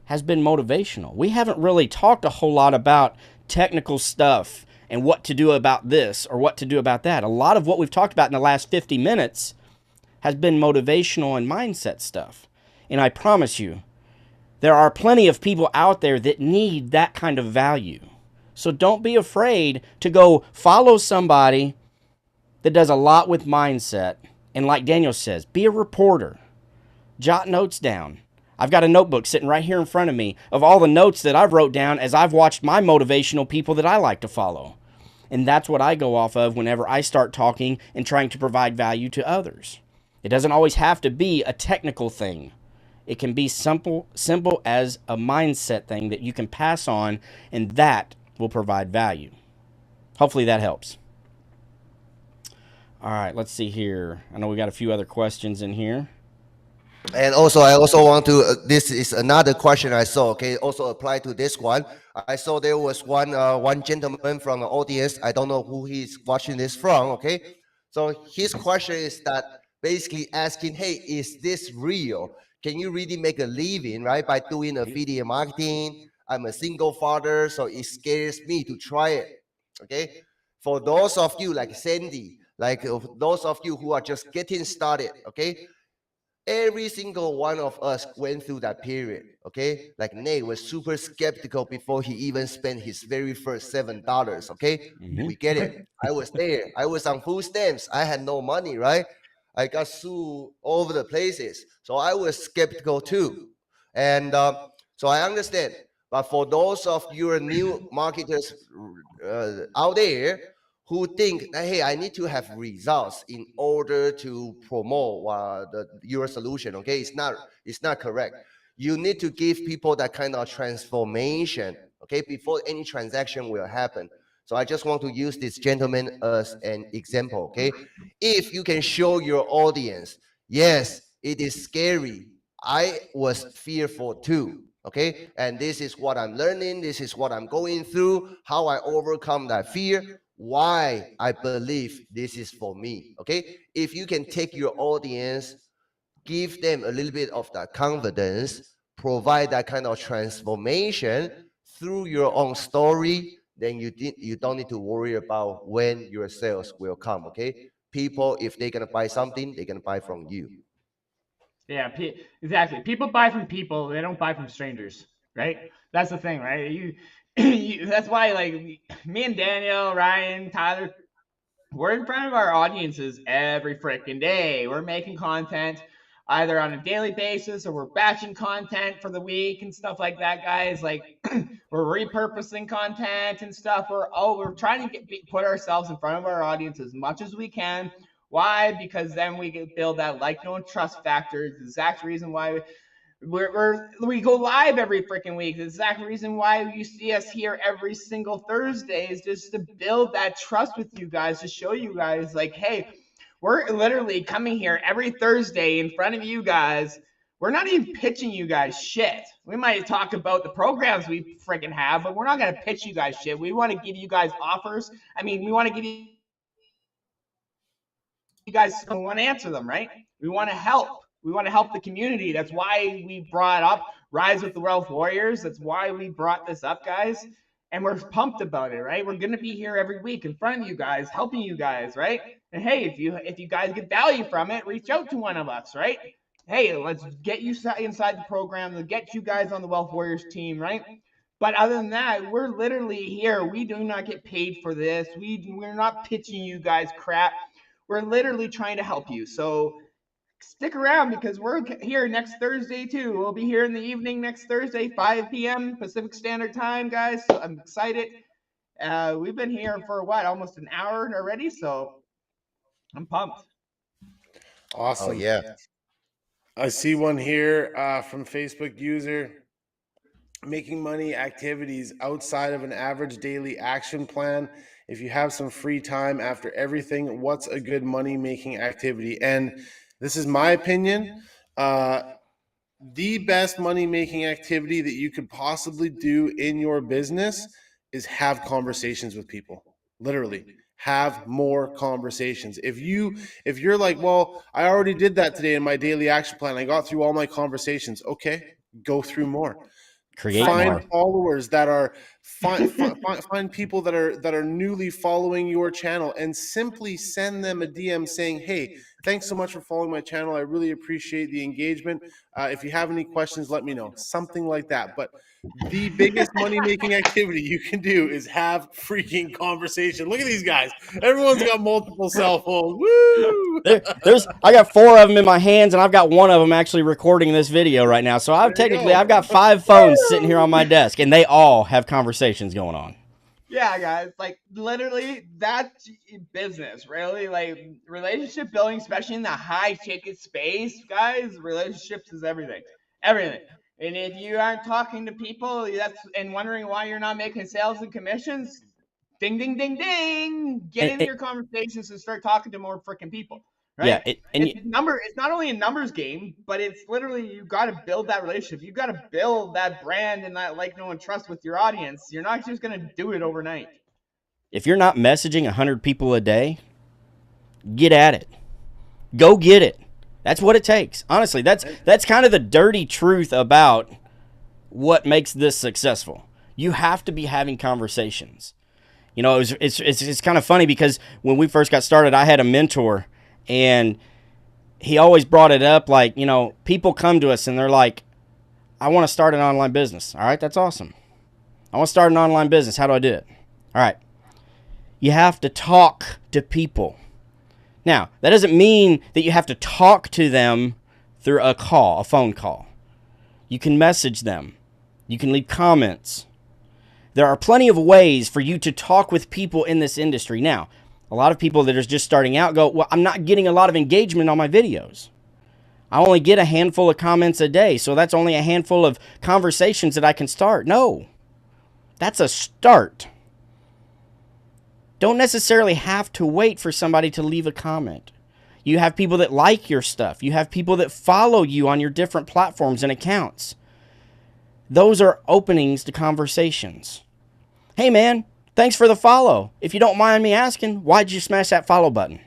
has been motivational. We haven't really talked a whole lot about technical stuff and what to do about this or what to do about that. A lot of what we've talked about in the last 50 minutes has been motivational and mindset stuff. And I promise you, there are plenty of people out there that need that kind of value. So don't be afraid to go follow somebody that does a lot with mindset. And like Daniel says, be a reporter. Jot notes down. I've got a notebook sitting right here in front of me of all the notes that I've wrote down as I've watched my motivational people that I like to follow. And that's what I go off of whenever I start talking and trying to provide value to others. It doesn't always have to be a technical thing. It can be simple as a mindset thing that you can pass on, and that will provide value. Hopefully that helps. All right, let's see here. I know we got a few other questions in here. And also, I also want to, this is another question I saw, okay, also apply to this one. I saw there was one gentleman from the audience. I don't know who he's watching this from, okay? So his question is that basically asking, hey, is this real? Can you really make a living, right, by doing affiliate marketing? I'm a single father, so it scares me to try it, okay? For those of you like Sandy, like those of you who are just getting started, okay? Every single one of us went through that period, okay? Like Nate was super skeptical before he even spent his very first $7, okay? We get it. I was there. I was on food stamps. I had no money, right? I got sued all over the places. So I was skeptical too. And so I understand. But for those of your new marketers out there who think that, hey, I need to have results in order to promote your solution, okay? It's not correct. You need to give people that kind of transformation, okay, before any transaction will happen. So I just want to use this gentleman as an example, okay? If you can show your audience, yes, it is scary. I was fearful too, okay? And this is what I'm learning. This is what I'm going through, how I overcome that fear, why I believe this is for me, okay? If you can take your audience, give them a little bit of that confidence, provide that kind of transformation through your own story, then you don't need to worry about when your sales will come, okay? People, if they're gonna buy something, they're gonna buy from you. Yeah, exactly. People buy from people. They don't buy from strangers, right? That's the thing, right? That's why, like, me and Daniel, Ryan, Tyler, we're in front of our audiences every freaking day. We're making content either on a daily basis or we're batching content for the week and stuff like that, guys. Like, we're repurposing content and stuff. We're trying to put ourselves in front of our audience as much as we can. Why? Because then we can build that like, know, and trust factor. It's the exact reason why we go live every freaking week. The exact reason why you see us here every single Thursday is just to build that trust with you guys, to show you guys, like, hey, we're literally coming here every Thursday in front of you guys. We're not even pitching you guys shit. We might talk about the programs we freaking have, but we're not going to pitch you guys shit. We want to give you guys offers. I mean, we want to give you guys, we want to answer them, right? We want to help. We want to help the community. That's why we brought up Rise with the Wealth Warriors. That's why we brought this up, guys. And we're pumped about it, right? We're going to be here every week in front of you guys, helping you guys, right? And hey, if you guys get value from it, reach out to one of us, right? Hey, let's get you inside the program, to get you guys on the Wealth Warriors team, right? But other than that, we're literally here. We do not get paid for this. We're not pitching you guys crap. We're literally trying to help you. So stick around because we're here next Thursday too. We'll be here in the evening next Thursday, 5 p.m. Pacific Standard Time, guys. So I'm excited. We've been here for what, almost an hour already, so I'm pumped. Awesome. Oh yeah. I see one here from Facebook user. Making money activities outside of an average daily action plan. If you have some free time after everything, what's a good money making activity? And this is my opinion. The best money making activity that you could possibly do in your business is have conversations with people. Literally, have more conversations. If you're like, well, I already did that today in my daily action plan. I got through all my conversations. Okay, go through more. Find more followers that are find people that are newly following your channel and simply send them a DM saying, hey, thanks so much for following my channel. I really appreciate the engagement. If you have any questions, let me know. Something like that. But the biggest money-making activity you can do is have freaking conversation. Look at these guys. Everyone's got multiple cell phones. Woo! I got 4 of them in my hands, and I've got one of them actually recording this video right now. So I've got 5 phones sitting here on my desk, and they all have conversations going on. Yeah, guys, like literally that's business, really. Like relationship building, especially in the high ticket space, guys, relationships is everything. Everything. And if you aren't talking to people and wondering why you're not making sales and commissions, ding, ding, ding, ding. Get into your conversations and start talking to more freaking people. Right? Yeah, it's not only a numbers game, but it's literally you got to build that relationship. You got to build that brand and that like, know, and trust with your audience. You're not just gonna do it overnight. If you're not messaging 100 people a day, get at it. Go get it. That's what it takes. Honestly, that's kind of the dirty truth about what makes this successful. You have to be having conversations. You know, it's kind of funny because when we first got started, I had a mentor. And he always brought it up like, you know, people come to us and they're like, I want to start an online business. All right, that's awesome. I want to start an online business. How do I do it? All right. You have to talk to people. Now, that doesn't mean that you have to talk to them through a phone call. You can message them. You can leave comments. There are plenty of ways for you to talk with people in this industry. Now, a lot of people that are just starting out go, well, I'm not getting a lot of engagement on my videos. I only get a handful of comments a day, so that's only a handful of conversations that I can start. No, that's a start. Don't necessarily have to wait for somebody to leave a comment. You have people that like your stuff. You have people that follow you on your different platforms and accounts. Those are openings to conversations. Hey, man. Thanks for the follow. If you don't mind me asking, why'd you smash that follow button?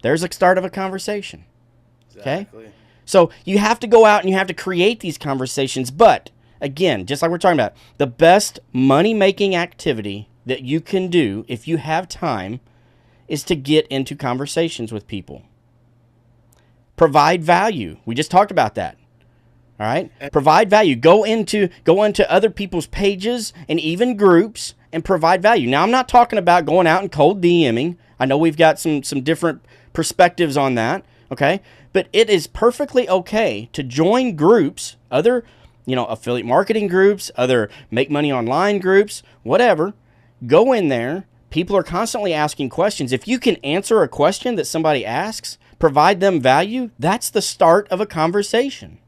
There's a start of a conversation. Exactly. Okay? So you have to go out and you have to create these conversations. But again, just like we're talking about, the best money-making activity that you can do if you have time is to get into conversations with people. Provide value. We just talked about that. All right? Provide value. Go into other people's pages and even groups and provide value. Now, I'm not talking about going out and cold DMing. I know we've got some different perspectives on that, okay? But it is perfectly okay to join groups, other, affiliate marketing groups, other make money online groups, whatever. Go in there. People are constantly asking questions. If you can answer a question that somebody asks, provide them value, that's the start of a conversation.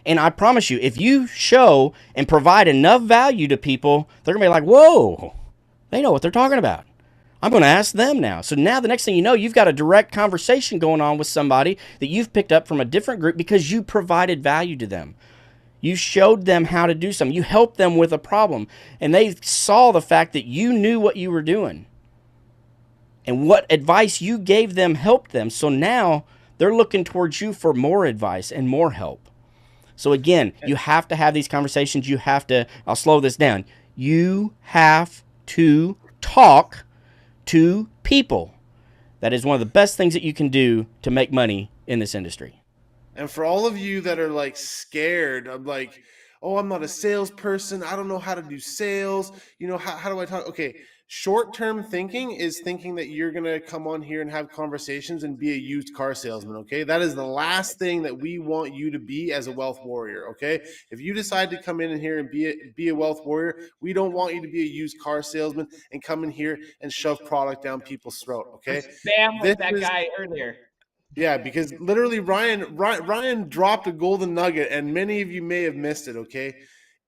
And I promise you, if you show and provide enough value to people, they're going to be like, whoa, they know what they're talking about. I'm going to ask them now. So now the next thing you know, you've got a direct conversation going on with somebody that you've picked up from a different group because you provided value to them. You showed them how to do something. You helped them with a problem. And they saw the fact that you knew what you were doing. And what advice you gave them helped them. So now they're looking towards you for more advice and more help. So again, you have to have these conversations. You have to, I'll slow this down. You have to talk to people. That is one of the best things that you can do to make money in this industry. And for all of you that are like scared of like, oh, I'm not a salesperson, I don't know how to do sales, you know, how do I talk? Okay, short-term thinking is thinking that you're going to come on here and have conversations and be a used car salesman, okay? That is the last thing that we want you to be as a wealth warrior, okay? If you decide to come in here and be a wealth warrior, we don't want you to be a used car salesman and come in here and shove product down people's throat, okay? Spam with that guy earlier. Yeah, because literally Ryan dropped a golden nugget, and many of you may have missed it, okay?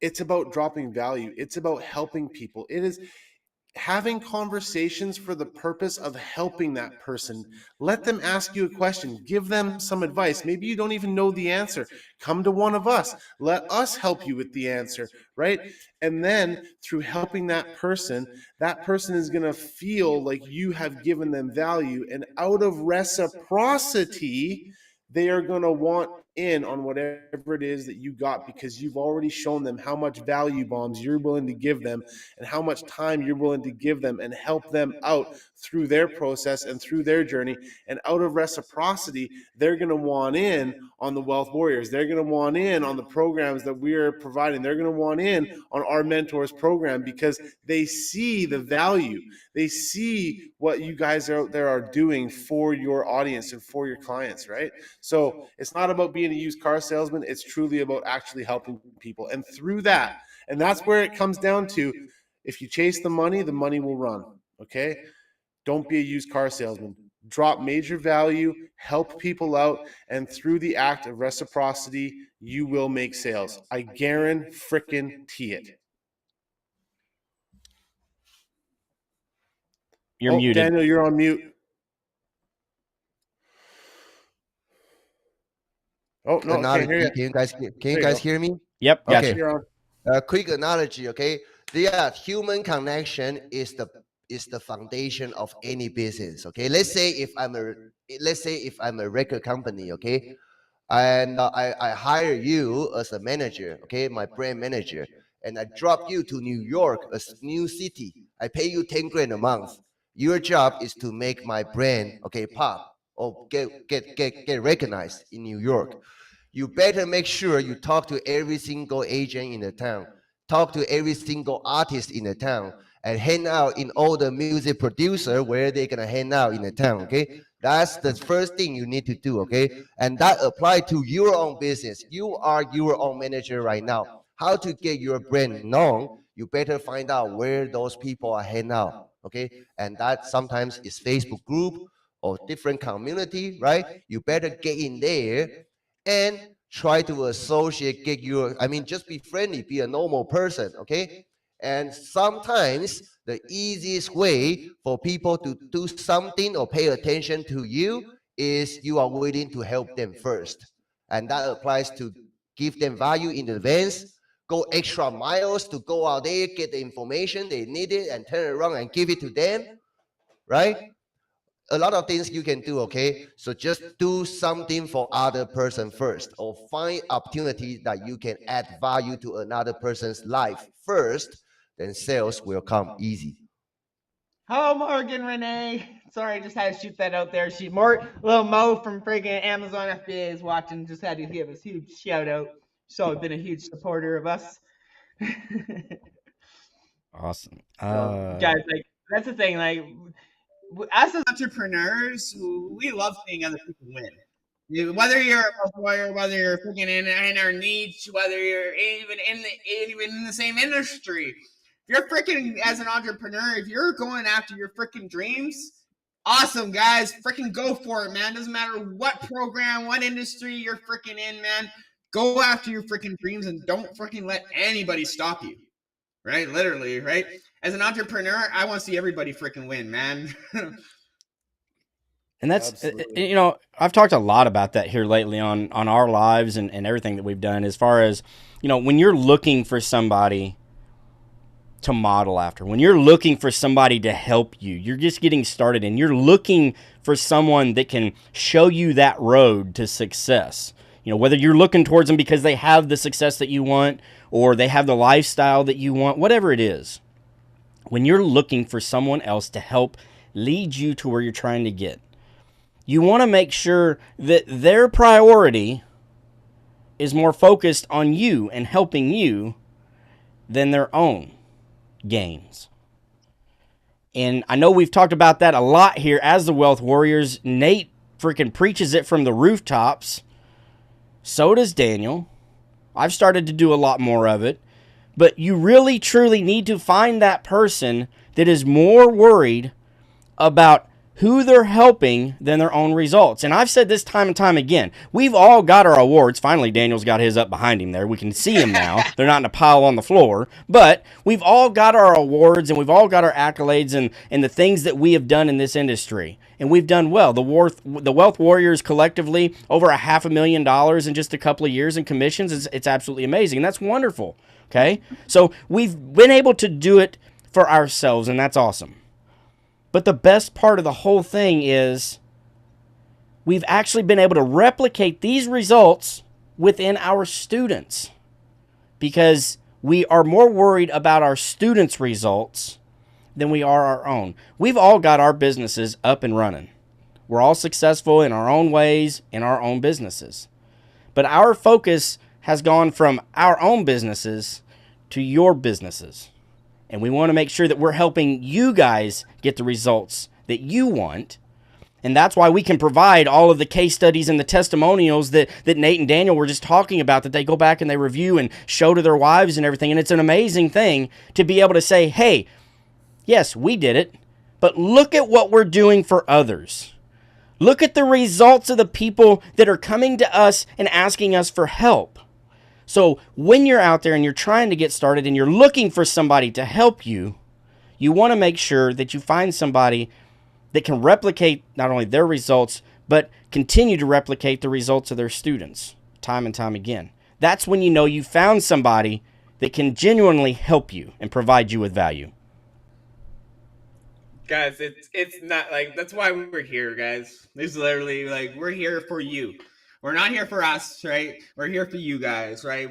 It's about dropping value. It's about helping people. It is having conversations for the purpose of helping that person. Let them ask you a question. Give them some advice. Maybe you don't even know the answer. Come to one of us. Let us help you with the answer, right? And then through helping that person is going to feel like you have given them value. And out of reciprocity, they are going to want in on whatever it is that you got, because you've already shown them how much value bombs you're willing to give them and how much time you're willing to give them and help them out through their process and through their journey. And out of reciprocity, they're going to want in on the Wealth Warriors. They're going to want in on the programs that we're providing. They're going to want in on our mentors program, because they see the value. They see what you guys out there are doing for your audience and for your clients, right? So it's not about being a used car salesman. It's truly about actually helping people. And through that, and that's where it comes down to, if you chase the money will run, okay? Don't be a used car salesman. Drop major value, help people out, and through the act of reciprocity, you will make sales. I guarantee it. You're muted. Daniel, you're on mute. Oh, no, I can't hear you. Can you guys hear me? Yep. Okay. Gotcha. Quick analogy, okay? Yeah, human connection is the foundation of any business, okay? Let's say if I'm a record company, okay? And I hire you as a manager, okay? My brand manager, and I drop you to New York, a new city. I pay you 10 grand a month. Your job is to make my brand, okay, pop or get recognized in New York. You better make sure you talk to every single agent in the town, talk to every single artist in the town, and hang out in all the music producer where they're gonna hang out in the town, okay? That's the first thing you need to do, okay? And that apply to your own business. You are your own manager right now. How to get your brand known, you better find out where those people are hanging out, okay? And that sometimes is Facebook group or different community, right? You better get in there and try to associate, just be friendly, be a normal person, okay? And sometimes the easiest way for people to do something or pay attention to you is you are willing to help them first. And that applies to give them value in advance, go extra miles to go out there, get the information they needed and turn it around and give it to them, right? A lot of things you can do, okay? So just do something for other person first, or find opportunities that you can add value to another person's life first, then sales will come easy. Hello, Morgan Renee. Sorry, just had to shoot that out there. Little Mo from freaking Amazon FBA is watching. Just had to give us a huge shout out. So been a huge supporter of us. Awesome. Guys, like, that's the thing. Like, as entrepreneurs, we love seeing other people win. Whether you're a warrior, whether you're freaking in our niche, whether you're even in the same industry, if you're freaking as an entrepreneur, if you're going after your freaking dreams, awesome, guys, freaking go for it, man. Doesn't matter what program, what industry you're freaking in, man. Go after your freaking dreams and don't freaking let anybody stop you. Right? Literally, right? As an entrepreneur, I want to see everybody freaking win, man. And that's, I've talked a lot about that here lately on our lives and everything that we've done, as far as, when you're looking for somebody to model after, when you're looking for somebody to help you, you're just getting started and you're looking for someone that can show you that road to success. You know, whether you're looking towards them because they have the success that you want or they have the lifestyle that you want, whatever it is, when you're looking for someone else to help lead you to where you're trying to get, you want to make sure that their priority is more focused on you and helping you than their own gains. And I know we've talked about that a lot here as the Wealth Warriors. Nate freaking preaches it from the rooftops. So does Daniel. I've started to do a lot more of it. But you really, truly need to find that person that is more worried about who they're helping than their own results. And I've said this time and time again. We've all got our awards. Finally, Daniel's got his up behind him there. We can see him now. They're not in a pile on the floor. But we've all got our awards and we've all got our accolades and the things that we have done in this industry. And we've done well. The Wealth Warriors collectively, over $500,000 in just a couple of years in commissions. It's absolutely amazing. And that's wonderful. Okay? So we've been able to do it for ourselves, and that's awesome. But the best part of the whole thing is we've actually been able to replicate these results within our students because we are more worried about our students' results than we are our own. We've all got our businesses up and running. We're all successful in our own ways, in our own businesses. But our focus has gone from our own businesses to your businesses. And we want to make sure that we're helping you guys get the results that you want. And that's why we can provide all of the case studies and the testimonials that Nate and Daniel were just talking about, that they go back and they review and show to their wives and everything. And it's an amazing thing to be able to say, hey, yes, we did it, but look at what we're doing for others. Look at the results of the people that are coming to us and asking us for help. So when you're out there and you're trying to get started and you're looking for somebody to help you, you want to make sure that you find somebody that can replicate not only their results, but continue to replicate the results of their students time and time again. That's when you know you found somebody that can genuinely help you and provide you with value. Guys, it's not like, that's why we're here, guys. This is literally like, we're here for you. We're not here for us, right? We're here for you guys, right?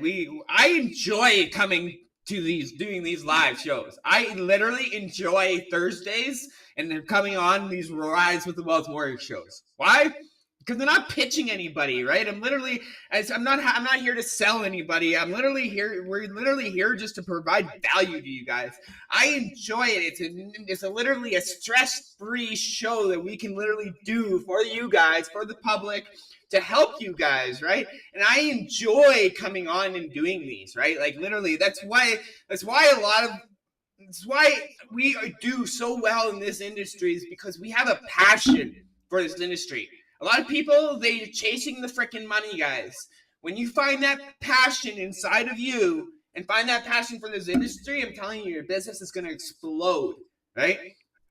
I enjoy coming to doing these live shows. I literally enjoy Thursdays and then coming on these Rise with the Wealth Warrior shows. Why? Because they're not pitching anybody, right? I'm not here to sell anybody. We're literally here just to provide value to you guys. I enjoy it. It's literally a stress-free show that we can literally do for you guys, for the public, to help you guys, right? And I enjoy coming on and doing these, right? Like literally, that's why we do so well in this industry, is because we have a passion for this industry. A lot of people, they're chasing the freaking money, guys. When you find that passion inside of you and find that passion for this industry, I'm telling you, your business is going to explode, right?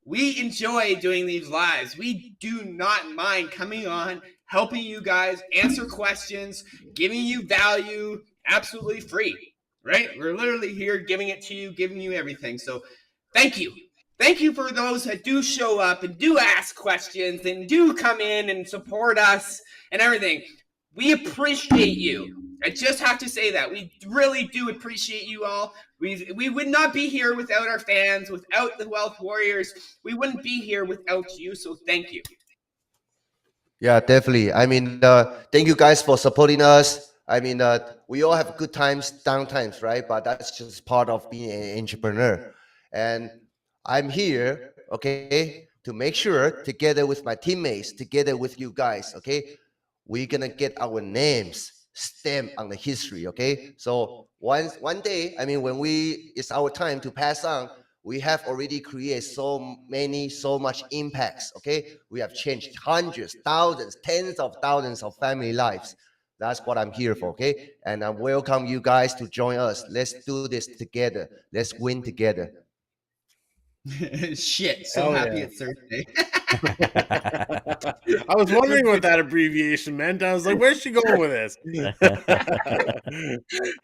We enjoy doing these lives. We do not mind coming on, helping you guys, answer questions, giving you value, absolutely free, right? We're literally here giving it to you, giving you everything. So thank you. Thank you for those that do show up and do ask questions and do come in and support us and everything. We appreciate you. I just have to say that. We really do appreciate you all. We would not be here without our fans, without the Wealth Warriors. We wouldn't be here without you, so thank you. Yeah, definitely. I mean, thank you guys for supporting us. I mean, we all have good times, down times, right? But that's just part of being an entrepreneur. And I'm here, okay, to make sure, together with my teammates, together with you guys, okay, we're gonna get our names stamped on the history, okay? So one day, I mean, when it's our time to pass on, we have already created so much impacts, okay? We have changed hundreds, thousands, tens of thousands of family lives. That's what I'm here for, okay? And I welcome you guys to join us. Let's do this together. Let's win together. Shit, so happy it's Thursday. I was wondering what that abbreviation meant. I was like, where's she going with this?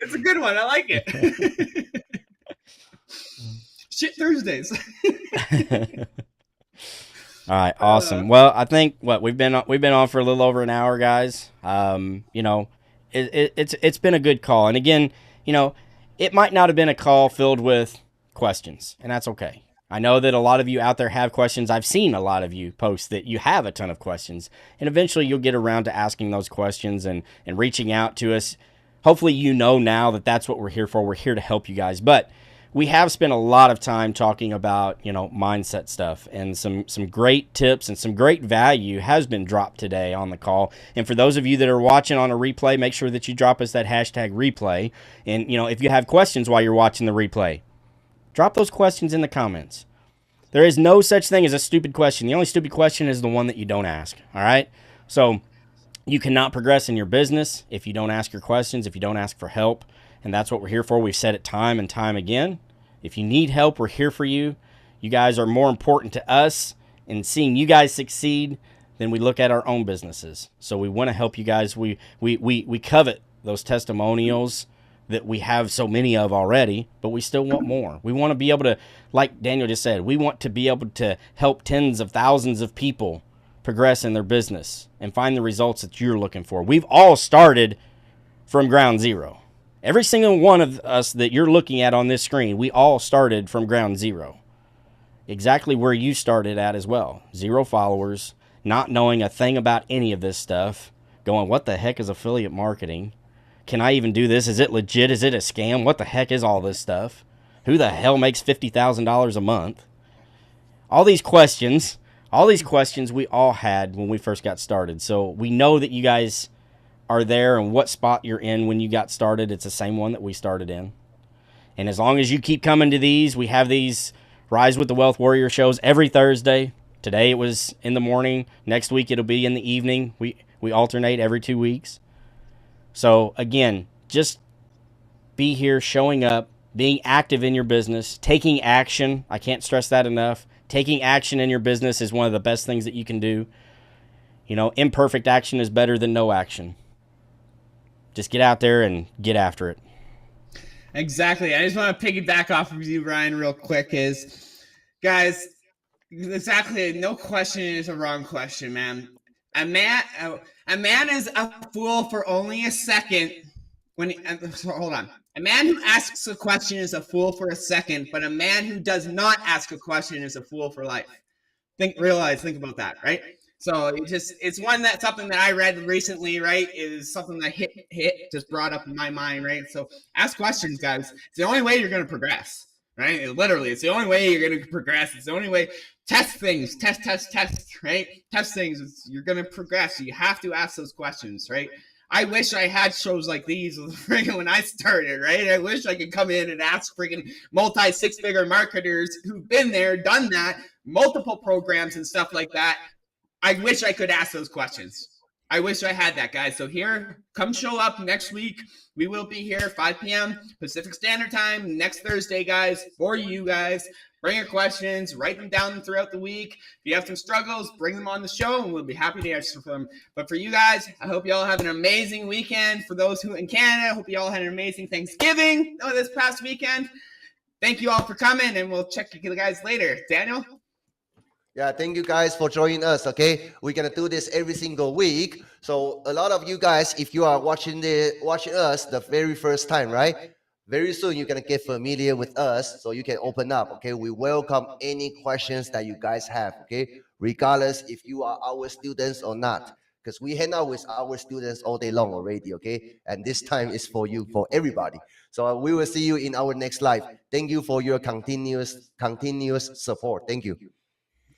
It's a good one. I like it. Shit Thursdays. All right, awesome. Well, I think we've been on for a little over an hour, guys. You know, it's been a good call, and again, you know, it might not have been a call filled with questions, and that's okay. I know that a lot of you out there have questions. I've seen a lot of you post that you have a ton of questions, and eventually you'll get around to asking those questions and reaching out to us. Hopefully, you know now that that's what we're here for. We're here to help you guys, but we have spent a lot of time talking about, you know, mindset stuff, and some great tips and some great value has been dropped today on the call. And for those of you that are watching on a replay, make sure that you drop us that hashtag replay. And, you know, if you have questions while you're watching the replay, drop those questions in the comments. There is no such thing as a stupid question. The only stupid question is the one that you don't ask. All right. So you cannot progress in your business if you don't ask your questions, if you don't ask for help. And that's what we're here for. We've said it time and time again. If you need help, we're here for you. You guys are more important to us in seeing you guys succeed than we look at our own businesses. So we want to help you guys. We covet those testimonials that we have so many of already, but we still want more. We want to be able to, like Daniel just said, we want to be able to help tens of thousands of people progress in their business and find the results that you're looking for. We've all started from ground zero. Every single one of us that you're looking at on this screen, we all started from ground zero. Exactly where you started at as well. 0 followers, not knowing a thing about any of this stuff, going, what the heck is affiliate marketing? Can I even do this? Is it legit? Is it a scam? What the heck is all this stuff? Who the hell makes $50,000 a month? All these questions we all had when we first got started. So we know that you guys are there and what spot you're in when you got started. It's the same one that we started in. And as long as you keep coming to these, we have these Rise with the Wealth Warrior shows every Thursday. Today it was in the morning. Next week it'll be in the evening. We alternate every 2 weeks. So again, just be here, showing up, being active in your business, taking action. I can't stress that enough. Taking action in your business is one of the best things that you can do. You know, imperfect action is better than no action. Just get out there and get after it. Exactly. I just want to piggyback off of you, Ryan, real quick. Guys, exactly. No question is a wrong question, man. A man is a fool for only a second. Hold on. A man who asks a question is a fool for a second, but a man who does not ask a question is a fool for life. Think about that, right? So it's something that I read recently, right? Is something that just brought up in my mind, right? So ask questions, guys. It's the only way you're going to progress, right? It's the only way you're going to progress. It's the only way. Test things, test, right? Test things. You're going to progress. You have to ask those questions, right? I wish I had shows like these when I started, right? I wish I could come in and ask freaking multi-6-figure marketers who've been there, done that, multiple programs and stuff like that. I wish I could ask those questions. I wish I had that, guys. So here, come show up next week. We will be here 5 p.m. Pacific Standard Time next Thursday, guys, for you guys. Bring your questions, write them down throughout the week. If you have some struggles, bring them on the show, and we'll be happy to answer them. But for you guys, I hope you all have an amazing weekend. For those who in Canada, I hope you all had an amazing Thanksgiving this past weekend. Thank you all for coming, and we'll check you guys later. Daniel? Yeah, thank you guys for joining us, okay? We're going to do this every single week. So a lot of you guys, if you are watching us the very first time, right? Very soon you're going to get familiar with us so you can open up, okay? We welcome any questions that you guys have, okay? Regardless if you are our students or not, because we hang out with our students all day long already, okay? And this time is for you, for everybody. So we will see you in our next live. Thank you for your continuous support. Thank you.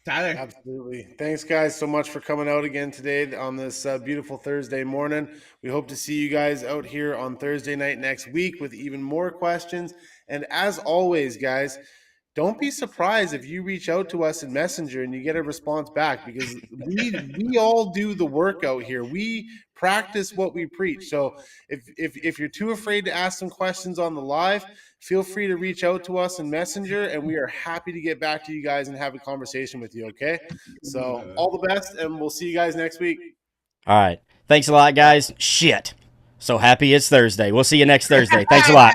Tyler. Absolutely. Thanks, guys, so much for coming out again today on this beautiful Thursday morning. We hope to see you guys out here on Thursday night next week with even more questions. And as always, guys, don't be surprised if you reach out to us in Messenger and you get a response back, because we all do the work out here. We practice what we preach. So if you're too afraid to ask some questions on the live, feel free to reach out to us in Messenger, and we are happy to get back to you guys and have a conversation with you, okay? So all the best, and we'll see you guys next week. All right. Thanks a lot, guys. Shit. So happy it's Thursday. We'll see you next Thursday. Thanks a lot.